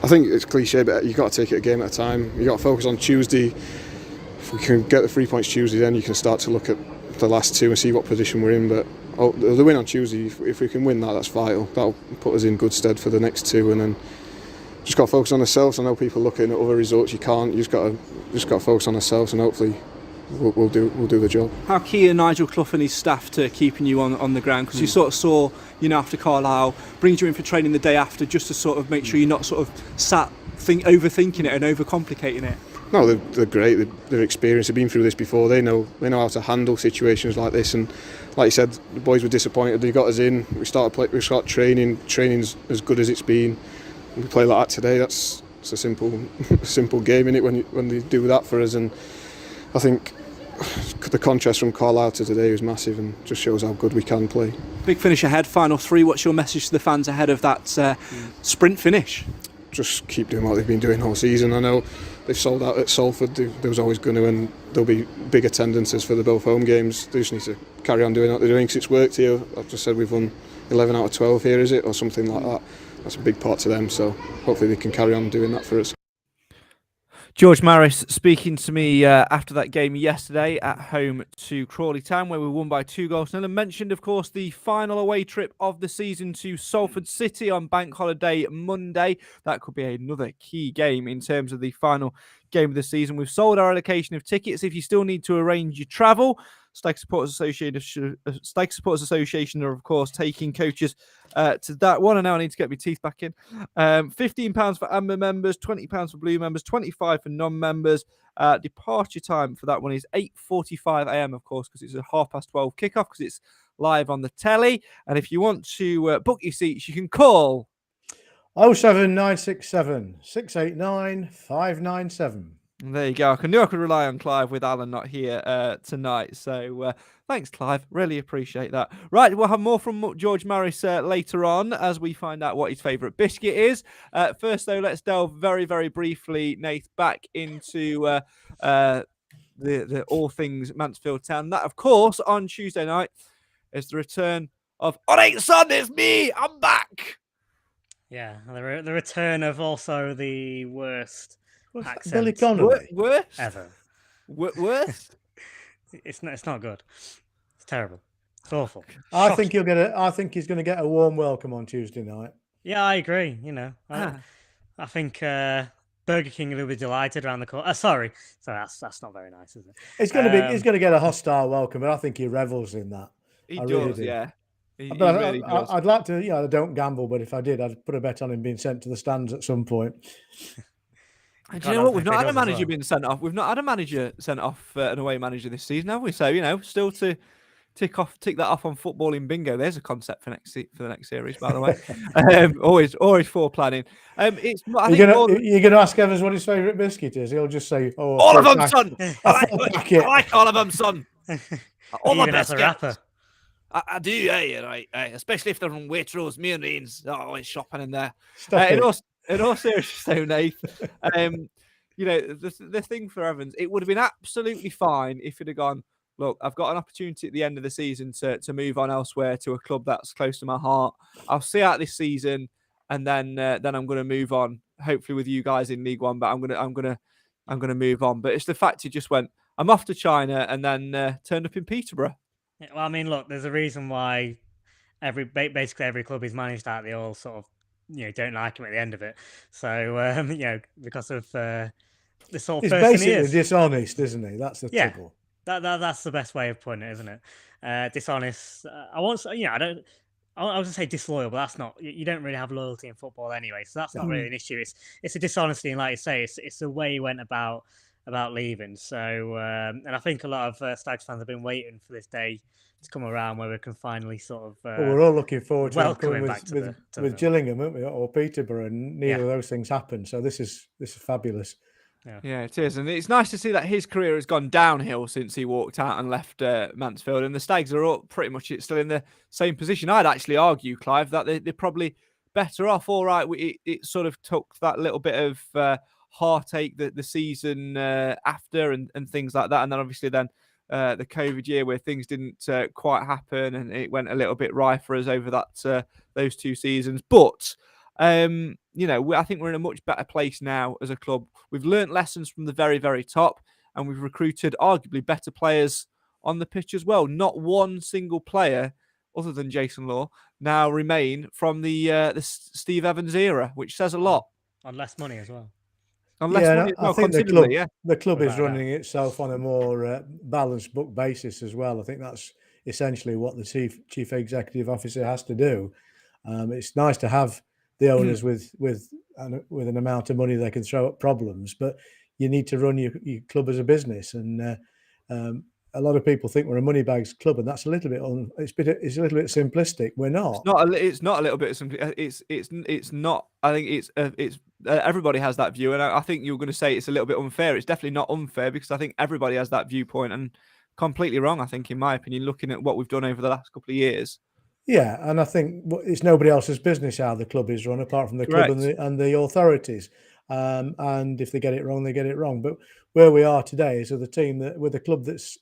I think it's cliche, but you've got to take it a game at a time. You've got to focus on Tuesday. If we can get the 3 points Tuesday, then you can start to look at the last 2 and see what position we're in. But the win on Tuesday, if we can win that, that's vital. That'll put us in good stead for the next 2, and then just got to focus on ourselves. I know people looking at other results, you can't. You just got to focus on ourselves, and hopefully we'll do the job. How key are Nigel Clough and his staff to keeping you on the ground? Because you sort of saw, after Carlisle, brings you in for training the day after, just to sort of make sure you're not sort of overthinking it and overcomplicating it. No, they're great. They're experienced. They've been through this before. They know how to handle situations like this. And like you said, the boys were disappointed. They got us in. We started training. Training's as good as it's been. We play like that today. It's a simple game, innit? When they do that for us. And I think the contrast from Carlisle to today was massive and just shows how good we can play. Big finish ahead, final 3. What's your message to the fans ahead of that sprint finish? Just keep doing what they've been doing all season. I know they've sold out at Salford. There was always going to, and there'll be big attendances for the both home games. They just need to carry on doing what they're doing because it's worked here. I've just said we've won 11 out of 12 here, is it, or something like that. That's a big part to them. So hopefully they can carry on doing that for us. George Maris speaking to me after that game yesterday at home to Crawley Town, where we won by 2-0, and mentioned, of course, the final away trip of the season to Salford City on Bank Holiday Monday. That could be another key game in terms of the final game of the season. We've sold our allocation of tickets. If you still need to arrange your travel, Stag Supporters Association are, of course, taking coaches to that one. And now I need to get my teeth back in. £15 for Amber members, £20 for Blue members, £25 for non-members. Departure time for that one is 8:45 a.m, of course, because it's a 12:30 kickoff, because it's live on the telly. And if you want to book your seats, you can call 07967 689 597. There you go. I knew I could rely on Clive with Alan not here tonight. So thanks, Clive. Really appreciate that. Right, we'll have more from George Maris later on as we find out what his favourite biscuit is. First, though, let's delve very, very briefly, Nath, back into the all things Mansfield Town. That, of course, on Tuesday night is the return of "Alright, son, it's me. I'm back." Yeah, the return of also the worst accent Billy Connolly. Worse? ever. Worse? It's not good. It's terrible. It's awful. I Shocking. think he's going to get a warm welcome on Tuesday night. Yeah, I agree. I think Burger King will be delighted around the corner. Sorry, that's not very nice, is it? He's going to get a hostile welcome, but I think he revels in that. He I does, really do. yeah. He But really does. I'd like to, I don't gamble, but if I did, I'd put a bet on him being sent to the stands at some point. And do you know what? We've not had a manager being sent off. We've not had a manager sent off, an away manager this season, have we? So, still to tick that off on footballing bingo. There's a concept for the next series, by the way. Always foreplanning. You're going to ask Evans what his favourite biscuit is. He'll just say, "Oh, all of them, son. I packet." like all of them, son. All the Even as best a rapper. I do, yeah, especially if they're from Waitrose, Means. Always shopping in there. In all seriousness, though, Nath, the thing for Evans, it would have been absolutely fine if he'd have gone, look, I've got an opportunity at the end of the season to move on elsewhere to a club that's close to my heart. I'll see out this season, and then I'm going to move on. Hopefully with you guys in League One, but I'm gonna move on. But it's the fact he just went, I'm off to China, and then turned up in Peterborough. Yeah, well, I mean, look, there's a reason why basically every club is managed that they all sort of don't like him at the end of it. So because of the sort of He's person basically he is. dishonest, isn't he? That's the trouble. That's the best way of putting it, isn't it? Dishonest. I won't say, I don't. I was gonna say disloyal, but that's not. You don't really have loyalty in football anyway, so that's not really an issue. It's a dishonesty, and like you say, it's the way he went about leaving. So, and I think a lot of Stags fans have been waiting for this day to come around where we can finally sort of. Well, we're all looking forward to welcome him with back to with Gillingham, aren't we, or Peterborough, and neither of those things happened. So this is fabulous. Yeah, it is, and it's nice to see that his career has gone downhill since he walked out and left Mansfield, and the Stags are all pretty much still in the same position. I'd actually argue, Clive, that they're probably better off. All right, it sort of took that little bit of heartache the season after and things like that, and then obviously the COVID year where things didn't quite happen, and it went a little bit wry for us over that those 2 seasons, but. I think we're in a much better place now as a club. We've learnt lessons from the very, very top, and we've recruited arguably better players on the pitch as well. Not one single player, other than Jason Law, now remain from the Steve Evans era, which says a lot. On less money as well. I think the club is running itself on a more balanced book basis as well. I think that's essentially what the chief executive officer has to do. It's nice to have the owners with an amount of money they can throw at problems, but you need to run your club as a business. And a lot of people think we're a money bags club, and that's a little bit it's a little bit simplistic. We're not. It's not a little bit of something. It's not. I think it's everybody has that view, and I think you're going to say it's a little bit unfair. It's definitely not unfair, because I think everybody has that viewpoint, and completely wrong, I think, in my opinion, looking at what we've done over the last couple of years. Yeah, and I think it's nobody else's business how the club is run, apart from the club Correct. and the authorities. And if they get it wrong, they get it wrong. But where we are today is with a club that's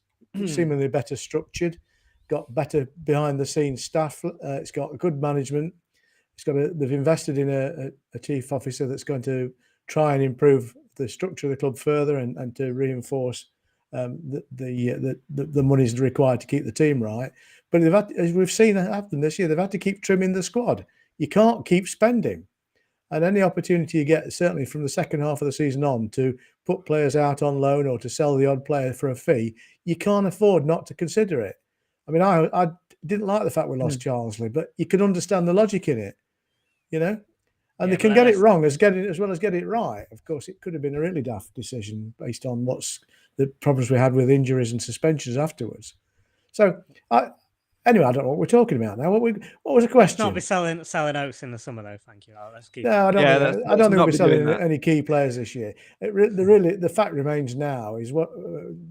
seemingly better structured, got better behind the scenes staff. It's got good management. They've invested in a chief officer that's going to try and improve the structure of the club further, and to reinforce the money's required to keep the team right. But they've had, as we've seen happen this year, they've had to keep trimming the squad. You can't keep spending. And any opportunity you get, certainly from the second half of the season on, to put players out on loan or to sell the odd player for a fee, you can't afford not to consider it. I mean, I didn't like the fact we lost Charlesley, but you could understand the logic in it, you know? And they can get it wrong as well as get it right. Of course, it could have been a really daft decision based on the problems we had with injuries and suspensions afterwards. So, anyway, I don't know what we're talking about now. What was the question? Not be selling oats in the summer, though. Thank you. Let's keep. No, I don't. Yeah, I don't think we'll be selling that. any key players this year. The fact remains now is what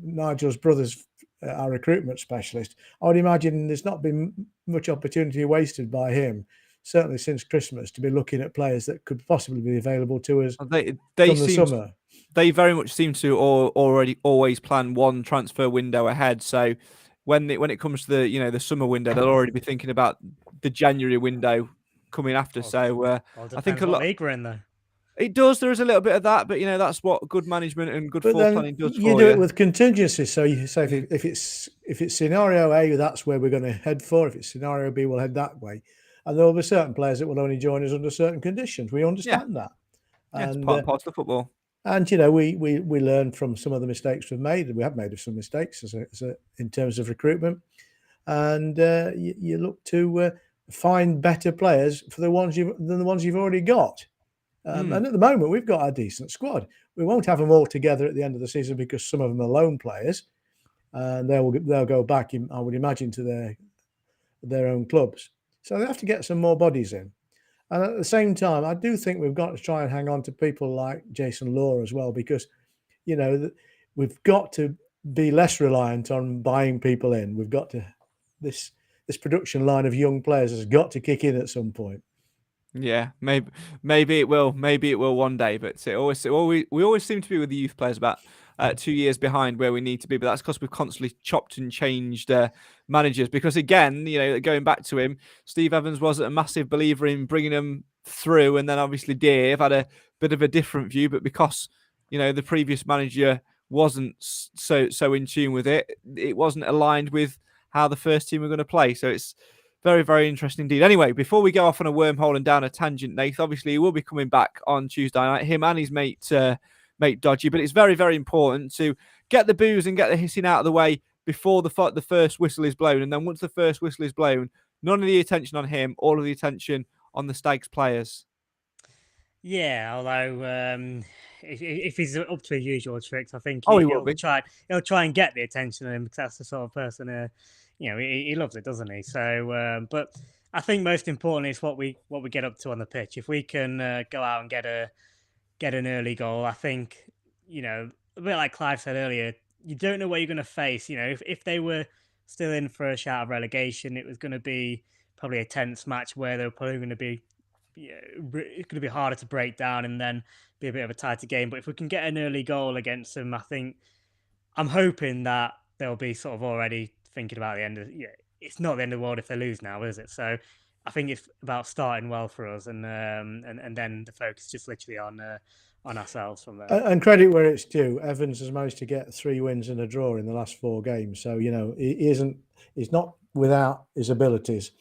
Nigel's brother's our recruitment specialist. I would imagine there's not been much opportunity wasted by him, certainly since Christmas, to be looking at players that could possibly be available to us from the summer. They very much seem to already always plan one transfer window ahead. So when it comes to the summer window, they'll already be thinking about the January window coming after. So I think a lot league we're in though. It does. There is a little bit of that, but that's what good management and good planning does for you. You do it with contingencies. So you say if it's scenario A, that's where we're going to head for. If it's scenario B, we'll head that way. And there will be certain players that will only join us under certain conditions. We understand that. Yeah, it's part of the football. And we learn from some of the mistakes we've made. We have made some mistakes in terms of recruitment, and you look to find better players for than the ones you've already got. And at the moment, we've got a decent squad. We won't have them all together at the end of the season because some of them are loan players, and they'll go back, I would imagine, to their own clubs. So they have to get some more bodies in. And at the same time, I do think we've got to try and hang on to people like Jason Law as well, because, we've got to be less reliant on buying people in. We've got to, this production line of young players has got to kick in at some point. Yeah, maybe it will. Maybe it will one day, but we always seem to be with the youth players about 2 years behind where we need to be. But that's because we've constantly chopped and changed managers. Because again, going back to him, Steve Evans wasn't a massive believer in bringing them through, and then obviously Dave had a bit of a different view. But because the previous manager wasn't so in tune with it, it wasn't aligned with how the first team were going to play. So it's very, very interesting indeed. Anyway, before we go off on a wormhole and down a tangent, Nath, obviously he will be coming back on Tuesday night, him and his mate Dodgy, but it's very, very important to get the boos and get the hissing out of the way before the first whistle is blown. And then once the first whistle is blown, none of the attention on him, all of the attention on the Stags players. Yeah, although if he's up to his usual tricks, I think he'll try and get the attention on him, because that's the sort of person he loves it, doesn't he? So, but I think most importantly is what we get up to on the pitch. If we can go out and get an early goal, I think a bit like Clive said earlier, you don't know what you're going to face. If they were still in for a shout of relegation, it was going to be probably a tense match where they were probably going to be. It's going to be harder to break down and then be a bit of a tighter game. But if we can get an early goal against them, I'm hoping that they'll be sort of already thinking about the end of. It's not the end of the world if they lose now, is it? So I think it's about starting well for us, and then the focus is just literally on ourselves from there. And credit where it's due, Evans has managed to get 3 wins and a draw in the last 4 games. So he's not without his abilities,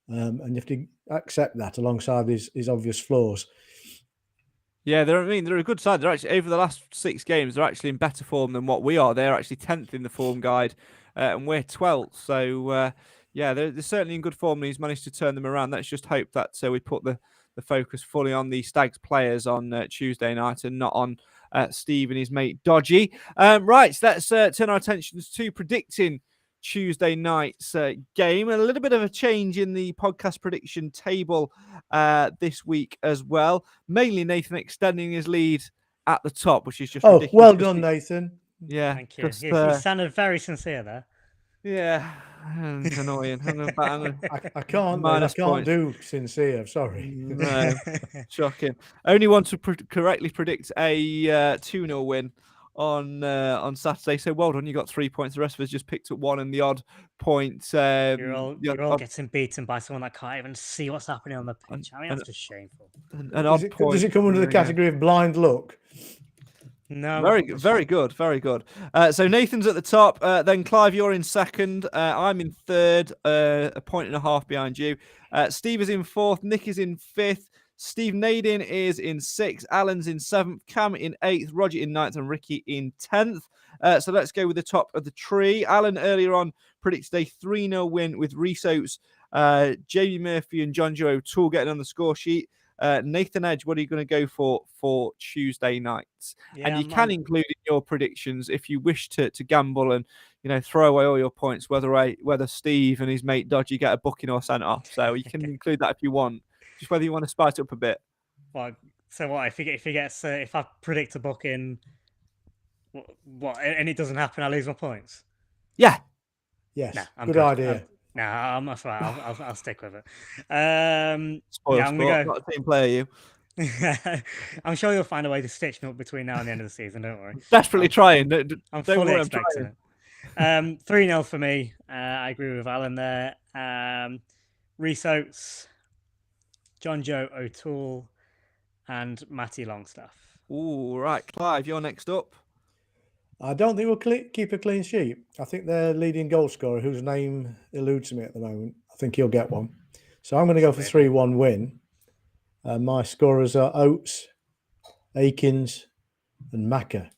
and you have to accept that alongside his obvious flaws. Yeah, they're a good side. They're actually, over the last 6 games, they're actually in better form than what we are. They're actually 10th in the form guide, and we're 12th. So they're certainly in good form, and he's managed to turn them around. Let's just hope that we put the the focus fully on the Stags players on Tuesday night and not on Steve and his mate Dodgy. Right, so let's turn our attentions to predicting Tuesday night's game. A little bit of a change in the podcast prediction table this week as well. Mainly Nathan extending his lead at the top, which is just ridiculous. Well done, Nathan. Yeah, Thank you. You sounded very sincere there. Yeah, it's annoying. I can't do sincere. Sorry. No, shocking. Only want to correctly predict a 2-0 win on Saturday. So well done. You got 3 points. The rest of us just picked up one and the odd point. You're all getting beaten by someone that can't even see what's happening on the pitch. I mean, that's just shameful. An odd point. Does it come under the category of blind luck? No. Very good. So Nathan's at the top. Then Clive, you're in second. I'm in third, a point and a half behind you. Steve is in fourth. Nick is in fifth. Steve Nadin is in sixth. Alan's in seventh. Cam in eighth. Roger in ninth. And Ricky in 10th. So let's go with the top of the tree. Alan earlier on predicted a 3-0 win with Rhys Oates, Jamie Murphy and John Joe O'Toole getting on the score sheet. Nathan Edge, what are you going to go for Tuesday night? Yeah, and you can include in your predictions if you wish to gamble and throw away all your points, whether Steve and his mate Dodgy get a booking or sent off. So you can include that if you want, just whether you want to spice it up a bit. Well, so what if I predict a booking, and it doesn't happen, I lose my points? Yeah. Yes. Nah, good idea. I'm not right. I'll stick with it. I'm gonna go. Not a team player, you. I'm sure you'll find a way to stitch me up between now and the end of the season. Don't worry. Desperately trying. I'm fully expecting it. 3-0 for me. I agree with Alan there. Rhys Oates, John Joe O'Toole, and Matty Longstaff. Ooh, right, Clive, you're next up. I don't think we'll keep a clean sheet. I think their leading goal scorer, whose name eludes me at the moment, I think he'll get one. So I'm going to go for 3-1 win. My scorers are Oates, Akins, and Macca.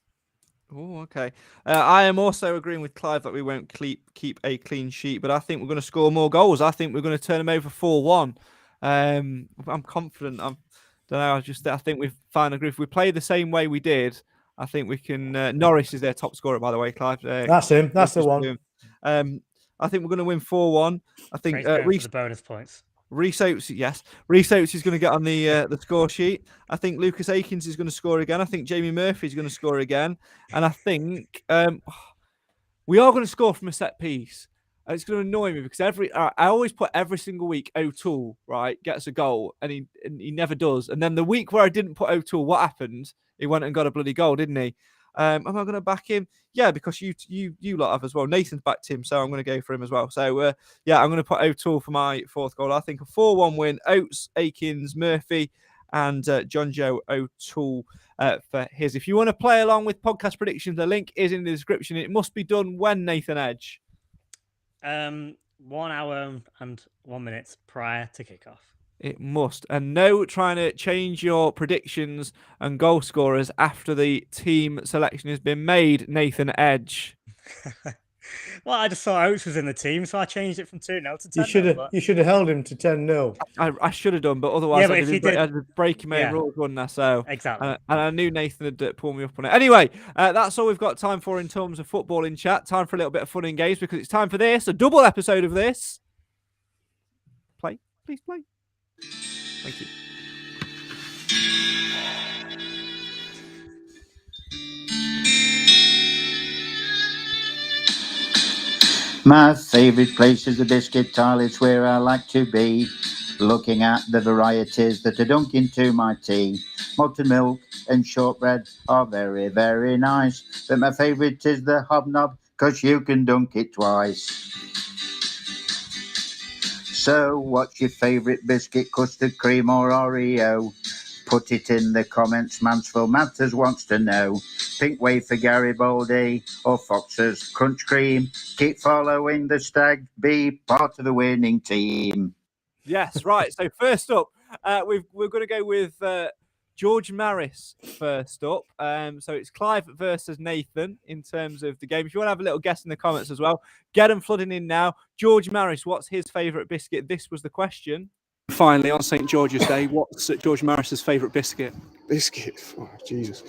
Oh, okay. I am also agreeing with Clive that we won't keep a clean sheet, but I think we're going to score more goals. I think we're going to turn them over 4-1. I'm confident. I think we've found a groove. If we play the same way we did, I think we can. Norris is their top scorer, by the way, Clive. That's him. That's the one. I think we're going to win 4-1. I think the bonus points. Rhys Oates, yes. Rhys Oates is going to get on the score sheet. I think Lucas Akins is going to score again. I think Jamie Murphy is going to score again. And I think we are going to score from a set piece. And it's going to annoy me because I always put every single week O'Toole, right, gets a goal, and he never does. And then the week where I didn't put O'Toole, what happened? He went and got a bloody goal, didn't he? Am I going to back him? Yeah, because you lot have as well. Nathan's backed him, so I'm going to go for him as well. So, I'm going to put O'Toole for my fourth goal. I think a 4-1 win. Oates, Akins, Murphy, and John Joe O'Toole for his. If you want to play along with podcast predictions, the link is in the description. It must be done when, Nathan Edge? 1 hour and 1 minute prior to kickoff. It must. And no trying to change your predictions and goal scorers after the team selection has been made, Nathan Edge. Well, I just saw Oates was in the team, so I changed it from 2-0 to 10-0. You should have held him to 10-0. I should have done, but otherwise I had breaking my own rules, wouldn't I? So, exactly. And I knew Nathan had pulled me up on it. Anyway, that's all we've got time for in terms of football in chat. Time for a little bit of fun and games because it's time for this, a double episode of this. Play. Please play. Thank you. My favourite place is the biscuit tile, it's where I like to be. Looking at the varieties that are dunk into my tea. Malted milk and shortbread are very, very nice. But my favourite is the hobnob, 'cause you can dunk it twice. So what's your favourite biscuit, custard cream or Oreo? Put it in the comments, Mansfield Matters wants to know. Pink wafer Garibaldi or Fox's Crunch Cream. Keep following the Stag, be part of the winning team. Yes, right. So first up, we're going to go with George Maris first up. So it's Clive versus Nathan in terms of the game. If you want to have a little guess in the comments as well, get them flooding in now. George Maris, what's his favourite biscuit? This was the question. Finally, on St George's Day, what's George Maris's favourite biscuit? Biscuit. Oh, Jesus.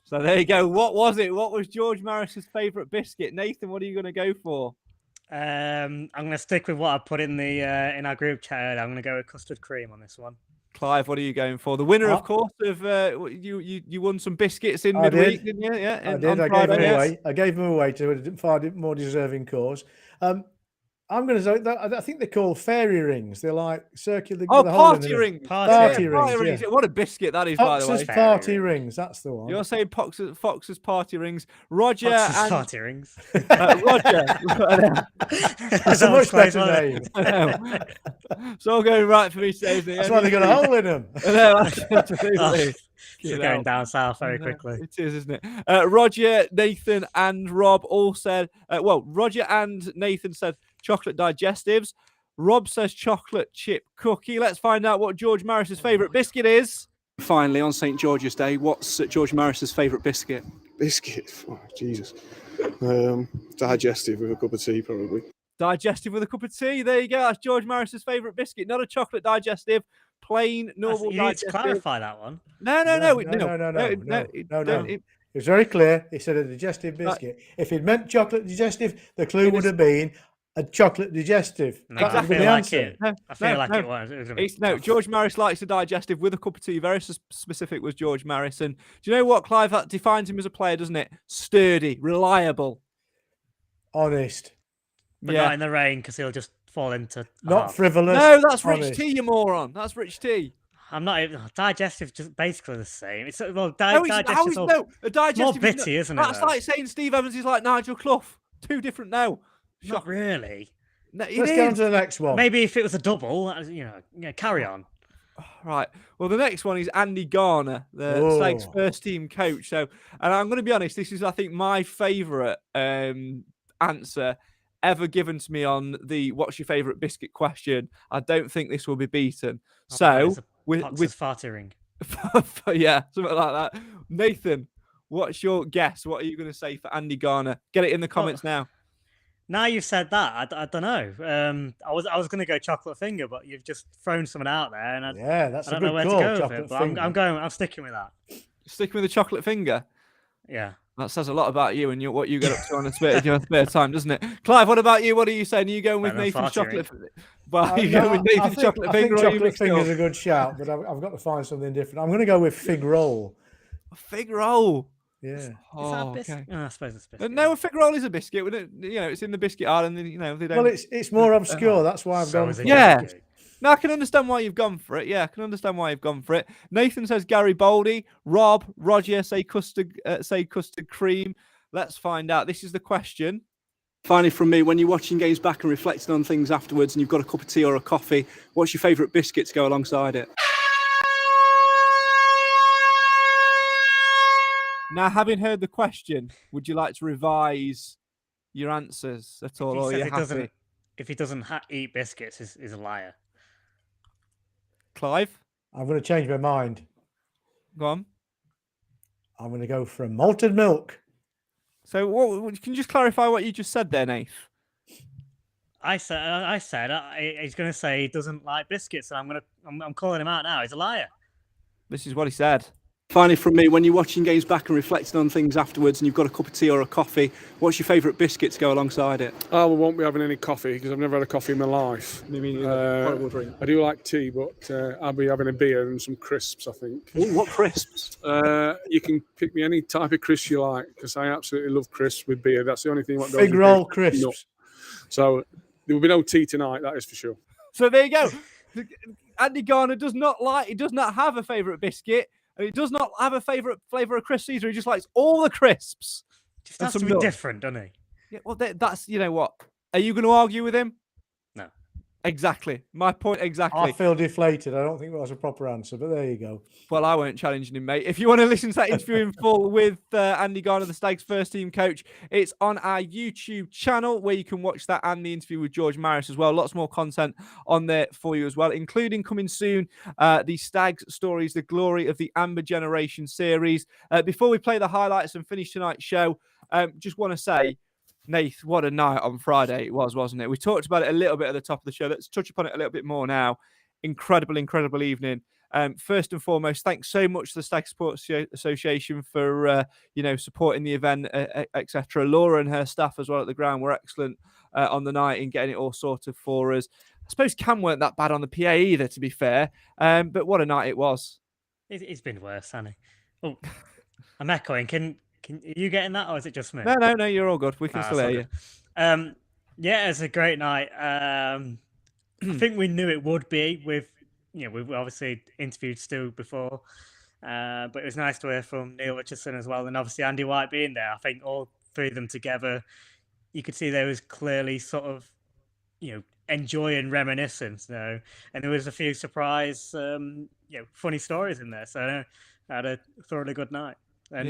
So there you go. What was it? What was George Maris's favourite biscuit? Nathan, what are you going to go for? I'm going to stick with what I put in the in our group chat. I'm going to go with custard cream on this one. Clive, what are you going for? The winner, of course, of you won some biscuits in midweek, didn't you? Yeah, I did. I gave them away. I gave them away to a far more deserving cause. I'm going to say that I think they're called fairy rings. They're like circular. Party rings. Party rings. Yeah. What a biscuit that is, by the way. Fox's party rings. That's the one. You're saying Fox's party rings. Roger Fox's and party rings. Roger. That's a much better name. It's all going right for me today. That's why they got a hole in them. Absolutely. It's going down south very quickly. It is, isn't it? Roger, Nathan, and Rob all said. Roger and Nathan said chocolate digestives. Rob says chocolate chip cookie. Let's find out what George Maris's favourite biscuit is. Finally, on St George's Day, what's George Maris's favourite biscuit? Biscuit. Oh, Jesus. Digestive with a cup of tea, probably. Digestive with a cup of tea. There you go. That's George Maris's favourite biscuit. Not a chocolate digestive. Plain, normal You need digestive. to clarify that one. No. It was very clear. He said a digestive biscuit. If it meant chocolate digestive, the clue would have been a chocolate digestive. No, I feel like it. I feel like it was. George Maris likes a digestive with a cup of tea. Very specific was George Maris. And do you know what, Clive? That defines him as a player, doesn't it? Sturdy, reliable, honest. But not in the rain, because he'll just fall into. Not frivolous. No, that's Rich T, you moron. That's Rich T. I'm not even digestive. Just basically the same. It's a digestive more bitty, isn't it? That's like saying Steve Evans is like Nigel Clough. Two different now. Not really. No, let's go on to the next one. Maybe if it was a double, carry on. Right. Well, the next one is Andy Garner, the Stags first team coach. So, and I'm going to be honest, this is, I think, my favourite answer ever given to me on the "What's your favourite biscuit?" question. I don't think this will be beaten. With farty ring. Yeah, something like that. Nathan, what's your guess? What are you going to say for Andy Garner? Get it in the comments now. Now you've said that, I don't know. I was going to go chocolate finger, but you've just thrown something out there, and I don't know where to go with it. But I'm sticking with that. Sticking with the chocolate finger. Yeah. That says a lot about you and what you get up to on a spare time, doesn't it? Clive, what about you? What are you saying? Are you going with Nathan's chocolate? Are you going with Nathan's chocolate finger? I think chocolate finger is a good shout, but I've got to find something different. I'm going to go with fig roll. A fig roll. Yeah. Is that a biscuit? Okay. Oh, I suppose it's a biscuit. No, a fig roll is a biscuit. It's in the biscuit aisle, and they don't. Well, it's more obscure. That's why I've gone. Yeah. No, I can understand why you've gone for it. Yeah, I can understand why you've gone for it. Nathan says Gary Boldy. Roger say custard cream. Let's find out. This is the question. Finally, from me, when you're watching games back and reflecting on things afterwards, and you've got a cup of tea or a coffee, what's your favourite biscuit to go alongside it? Now, having heard the question, would you like to revise your answers at all, or are you happy? If he doesn't eat biscuits, he's a liar. Clive? I'm going to change my mind. Go on. I'm going to go for malted milk. So, can you just clarify what you just said there, Nath? I said he's going to say he doesn't like biscuits, and I'm calling him out now. He's a liar. This is what he said. Finally, from me, when you're watching games back and reflecting on things afterwards, and you've got a cup of tea or a coffee, what's your favourite biscuit to go alongside it? I won't be having any coffee because I've never had a coffee in my life. Horrible drink. I do like tea, but I'll be having a beer and some crisps, I think. Ooh, what crisps? You can pick me any type of crisps you like because I absolutely love crisps with beer. That's the only thing that goes Fig roll crisps. No. So there will be no tea tonight, that is for sure. So there you go. Andy Garner does not have a favourite biscuit. And he does not have a favourite flavour of crisps either. He just likes all the crisps. Just has to be different, doesn't he? Yeah, well, that's, you know what? Are you going to argue with him? No. Exactly. My point exactly. I feel deflated. I don't think that was a proper answer, but there you go. Well, I won't challenge him, mate. If you want to listen to that interview in full with Andy Garner, the Stags first team coach, it's on our YouTube channel where you can watch that and the interview with George Maris as well. Lots more content on there for you as well, including coming soon, the Stags Stories, the Glory of the Amber Generation series. Before we play the highlights and finish tonight's show, just want to say, Nath, what a night on Friday it was, wasn't it? We talked about it a little bit at the top of the show. Let's touch upon it a little bit more now. Incredible evening. First and foremost, thanks so much to the Stag Sports Association for supporting the event, etc. Laura and her staff as well at the ground were excellent on the night in getting it all sorted for us. I suppose Cam weren't that bad on the PA either, to be fair. But what a night it was. It's been worse, hasn't it? Oh, I'm echoing. Can are you getting that, or is it just me? No, you're all good. We can still hear you. Yeah, it's a great night. I think we knew it would be. We've obviously interviewed Stu before, but it was nice to hear from Neil Richardson as well, and obviously Andy White being there. I think all three of them together, you could see there was clearly sort of, enjoying reminiscence, and there was a few surprise, funny stories in there. So I had a thoroughly good night, and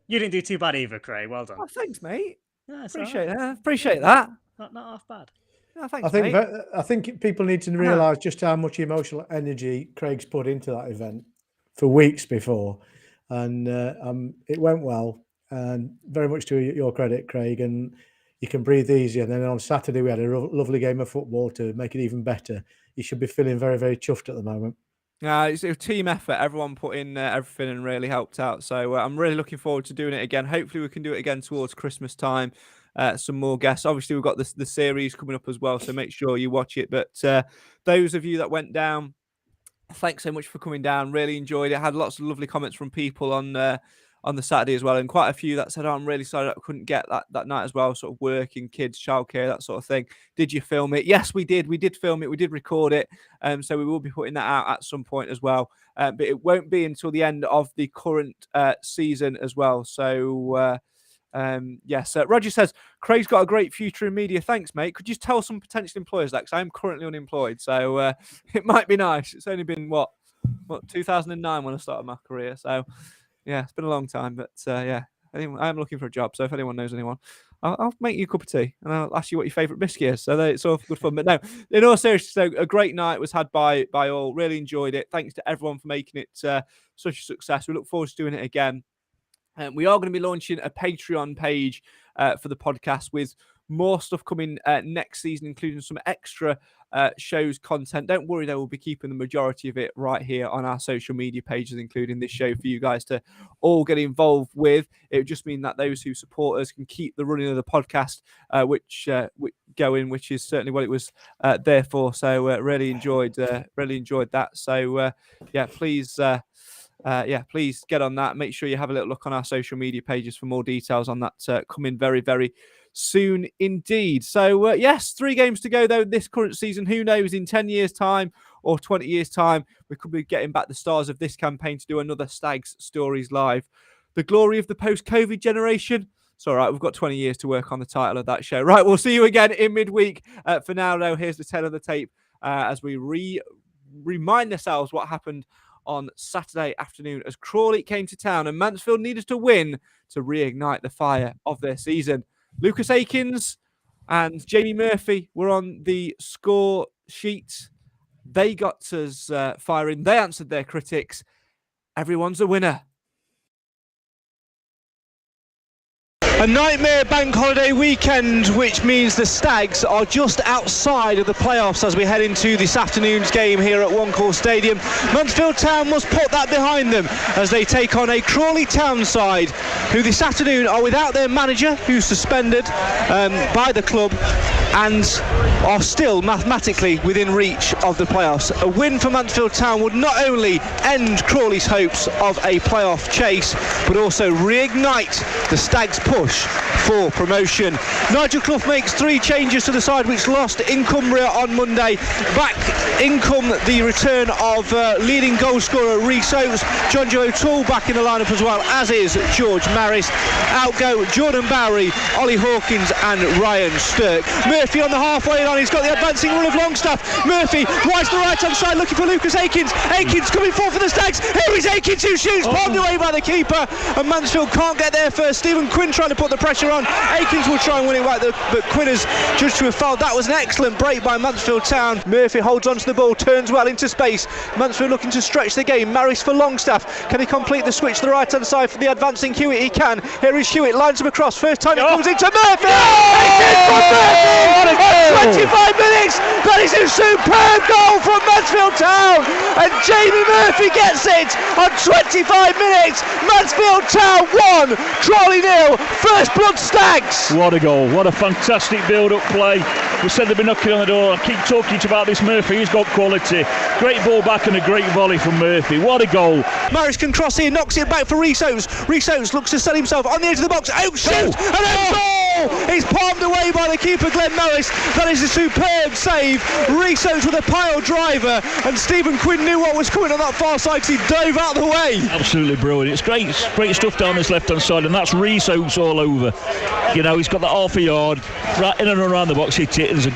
you didn't do too bad either, Craig. Well done. Oh, thanks, mate. Yeah, Appreciate that. Appreciate that. Not half bad. Oh, thanks, mate. I think people need to realise just how much emotional energy Craig's put into that event for weeks before, and it went well. And very much to your credit, Craig. And you can breathe easy. And then on Saturday we had a lovely game of football to make it even better. You should be feeling very, very chuffed at the moment. It's a team effort. Everyone put in everything and really helped out. So I'm really looking forward to doing it again. Hopefully we can do it again towards Christmas time. Some more guests. Obviously, we've got the series coming up as well, so make sure you watch it. But those of you that went down, thanks so much for coming down. Really enjoyed it. Had lots of lovely comments from people on the Saturday as well, and quite a few that said, "Oh, I'm really sorry that I couldn't get that night as well. Sort of working, kids, childcare, that sort of thing." Did you film it? Yes, we did. We did film it. We did record it. So we will be putting that out at some point as well. But it won't be until the end of the current season as well. So. Yes, Roger says Craig's got a great future in media. Thanks, mate. Could you tell some potential employers that? Because I'm currently unemployed, so it might be nice. It's only been what 2009 when I started my career, so yeah, it's been a long time. But I'm looking for a job. So if anyone knows anyone, I'll make you a cup of tea and I'll ask you what your favourite biscuit is. So it's all good fun. But no, in all seriousness, so a great night was had by all. Really enjoyed it. Thanks to everyone for making it such a success. We look forward to doing it again. We are going to be launching a Patreon page for the podcast with more stuff coming next season, including some extra shows content. Don't worry, though, we'll be keeping the majority of it right here on our social media pages, including this show, for you guys to all get involved with. It would just mean that those who support us can keep the running of the podcast, which going, which is certainly what it was there for. So really enjoyed that. So please. Please get on that. Make sure you have a little look on our social media pages for more details on that coming very, very soon indeed. So, 3 games to go, though, this current season. Who knows, in 10 years' time or 20 years' time, we could be getting back the stars of this campaign to do another Stags Stories Live. The glory of the post-COVID generation. It's all right. We've got 20 years to work on the title of that show. Right, we'll see you again in midweek. For now, though, here's the tail of the tape as we remind ourselves what happened on Saturday afternoon as Crawley came to town and Mansfield needed to win to reignite the fire of their season. Lucas Akins and Jamie Murphy were on the score sheet. They got us firing. They answered their critics. Everyone's a winner. A nightmare bank holiday weekend, which means the Stags are just outside of the playoffs as we head into this afternoon's game here at One Call Stadium. Mansfield Town must put that behind them as they take on a Crawley Town side who this afternoon are without their manager, who's suspended by the club, and are still mathematically within reach of the playoffs. A win for Mansfield Town would not only end Crawley's hopes of a playoff chase, but also reignite the Stags' push for promotion. Nigel Clough makes 3 changes to the side which lost in Cumbria on Monday. Back in come the return of leading goal scorer Rhys Oates. John Joe O'Toole back in the lineup as well, as is George Maris. Out go Jordan Bowery, Ollie Hawkins and Ryan Stirk. Murphy on the halfway line, he's got the advancing run of Longstaff. Murphy wide to the right hand side looking for Lucas Akins. Akins coming forward for the Stags. Here is Akins who shoots, palmed away by the keeper, and Mansfield can't get there first. Stephen Quinn trying to put the pressure on. Akins will try and win it back, but Quinn has judged to have fouled. That was an excellent break by Mansfield Town. Murphy holds onto the ball, turns well into space. Mansfield looking to stretch the game. Maris for Longstaff. Can he complete the switch to the right hand side for the advancing Hewitt? He can. Here is Hewitt, lines him across. First time it comes into Murphy. At 25 minutes. That is a superb goal from Mansfield Town, and Jamie Murphy gets it on 25 minutes. Mansfield Town 1, Crawley 0. First blood Stags. What a goal, what a fantastic build-up play. We said they'd be knocking on the door. I keep talking to you about this Murphy, he's got quality. Great ball back and a great volley from Murphy. What a goal. Maris can cross here, knocks it back for Rhys Oates. Rhys Oates looks to set himself on the edge of the box. Oates shoots, and a goal! It's palmed away by the keeper Glenn Maris. That is a superb save. Rhys Oates with a pile driver, and Stephen Quinn knew what was coming on that far side, so he dove out of the way. Absolutely brilliant. It's great stuff down this left hand side, and that's Rhys Oates all over. You know, he's got that half a yard right in and around the box, hit it. There's a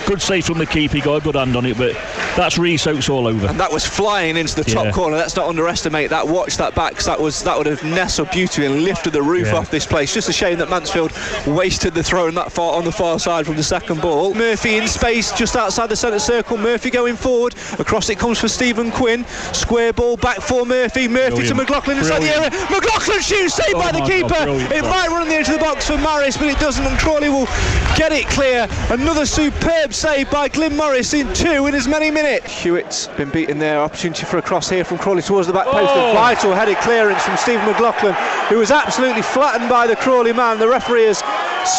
good save from the keeper, he got a good hand on it, but that's Rhys Oates all over. And that was flying into the top corner. Let's not underestimate that. Watch that back, because that would have nestled beautifully and lifted the roof off this place. Just a shame that Mansfield wasted the throw that far on the far side from the second ball. Murphy in space just outside the centre circle. Murphy going forward. Across it comes for Stephen Quinn. Square ball back for Murphy. Murphy to McLaughlin inside the area. McLaughlin shoots, saved by the keeper. It might run on the edge of the box for Maris, but it doesn't, and Crawley will get it clear. Another superb save by Glyn Morris in 2 in as many minutes. Hewitt's been beaten there. Opportunity for a cross here from Crawley towards the back post. A vital headed clearance from Stephen McLaughlin, who was absolutely flattened by the Crawley man. The referee has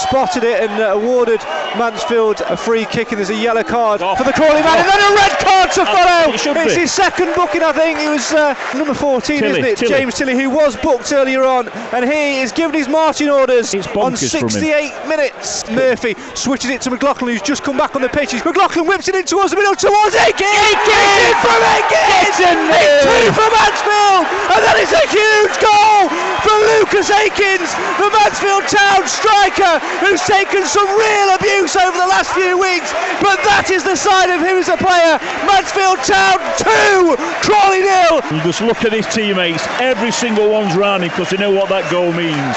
spotted it and awarded Mansfield a free kick, and there's a yellow card for the Crawley man, and then a red card to follow. It's his second booking, I think. It was number 14, isn't it? James Tilley, who was booked earlier on, and he is giving his marching orders on 68 minutes. Murphy switches it to McLaughlin, who's just come back on the pitch. McLaughlin whips it in towards the middle, towards Akins! Akins from Akins! It's 2 for Mansfield, and that is a huge goal for Lucas Akins, the Mansfield Town striker, who's taken some real abuse over the last few weeks, but that is the sign of him as a player. Mansfield Town 2, Crawley 0. You just look at his teammates, every single one's round him because they know what that goal means.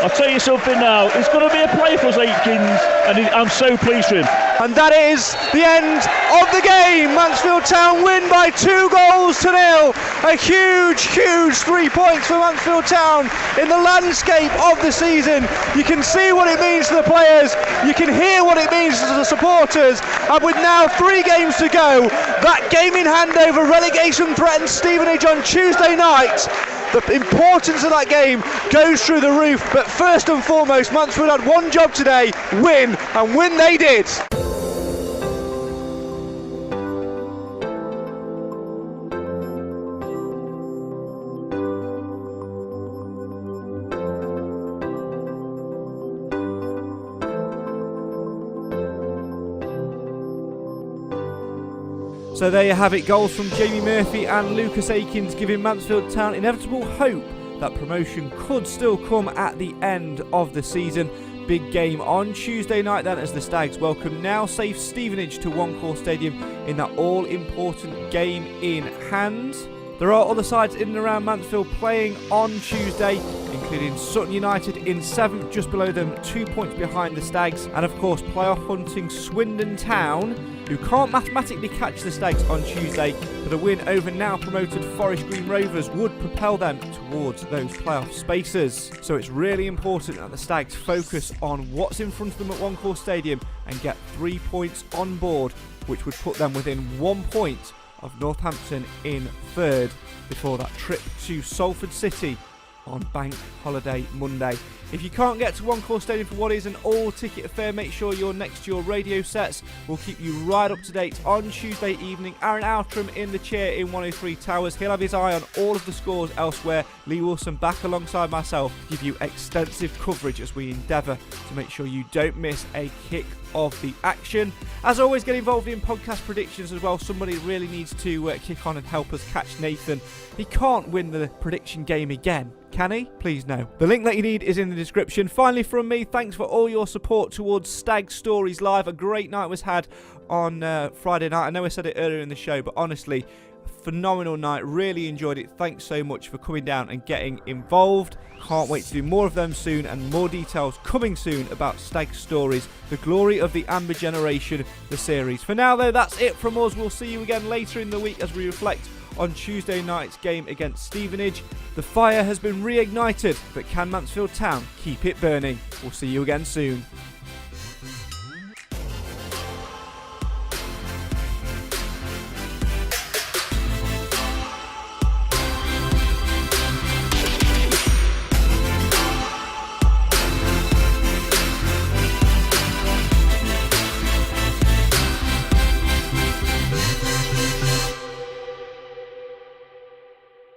I'll tell you something now, it's going to be a play for us, Akins, and I'm so pleased with him. And that is the end of the game. Mansfield Town win by 2 goals to 0. A huge 3 points for Mansfield Town in the landscape of the season. You can see what it means to the players, you can hear what it means to the supporters, and with now 3 games to go, that game in hand over relegation threatened Stevenage on Tuesday night. The importance of that game goes through the roof, but first and foremost, Mansfield had one job today: win, and win they did. So there you have it, goals from Jamie Murphy and Lucas Akins giving Mansfield Town inevitable hope that promotion could still come at the end of the season. Big game on Tuesday night then, as the Stags welcome now safe Stevenage to One Call Stadium in that all-important game in hand. There are other sides in and around Mansfield playing on Tuesday, including Sutton United in 7th, just below them, 2 points behind the Stags, and of course playoff hunting Swindon Town, who can't mathematically catch the Stags on Tuesday, but a win over now promoted Forest Green Rovers would propel them towards those playoff spaces. So it's really important that the Stags focus on what's in front of them at One Call Stadium and get 3 points on board, which would put them within 1 point of Northampton in 3rd before that trip to Salford City on Bank Holiday Monday. If you can't get to One Call Stadium for what is an all-ticket affair, make sure you're next to your radio sets. We'll keep you right up to date on Tuesday evening. Aaron Outram in the chair in 103 Towers. He'll have his eye on all of the scores elsewhere. Lee Wilson back alongside myself to give you extensive coverage as we endeavour to make sure you don't miss a kick of the action. As always, get involved in podcast predictions as well. Somebody really needs to kick on and help us catch Nathan. He can't win the prediction game again, can he? Please no. The link that you need is in the description. Finally from me, thanks for all your support towards Stag Stories Live. A great night was had on Friday night. I know I said it earlier in the show, but honestly, phenomenal night. Really enjoyed it. Thanks so much for coming down and getting involved. Can't wait to do more of them soon, and more details coming soon about Stag Stories, the glory of the Amber Generation, the series. For now, though, that's it from us. We'll see you again later in the week as we reflect on Tuesday night's game against Stevenage. The fire has been reignited, but can Mansfield Town keep it burning? We'll see you again soon.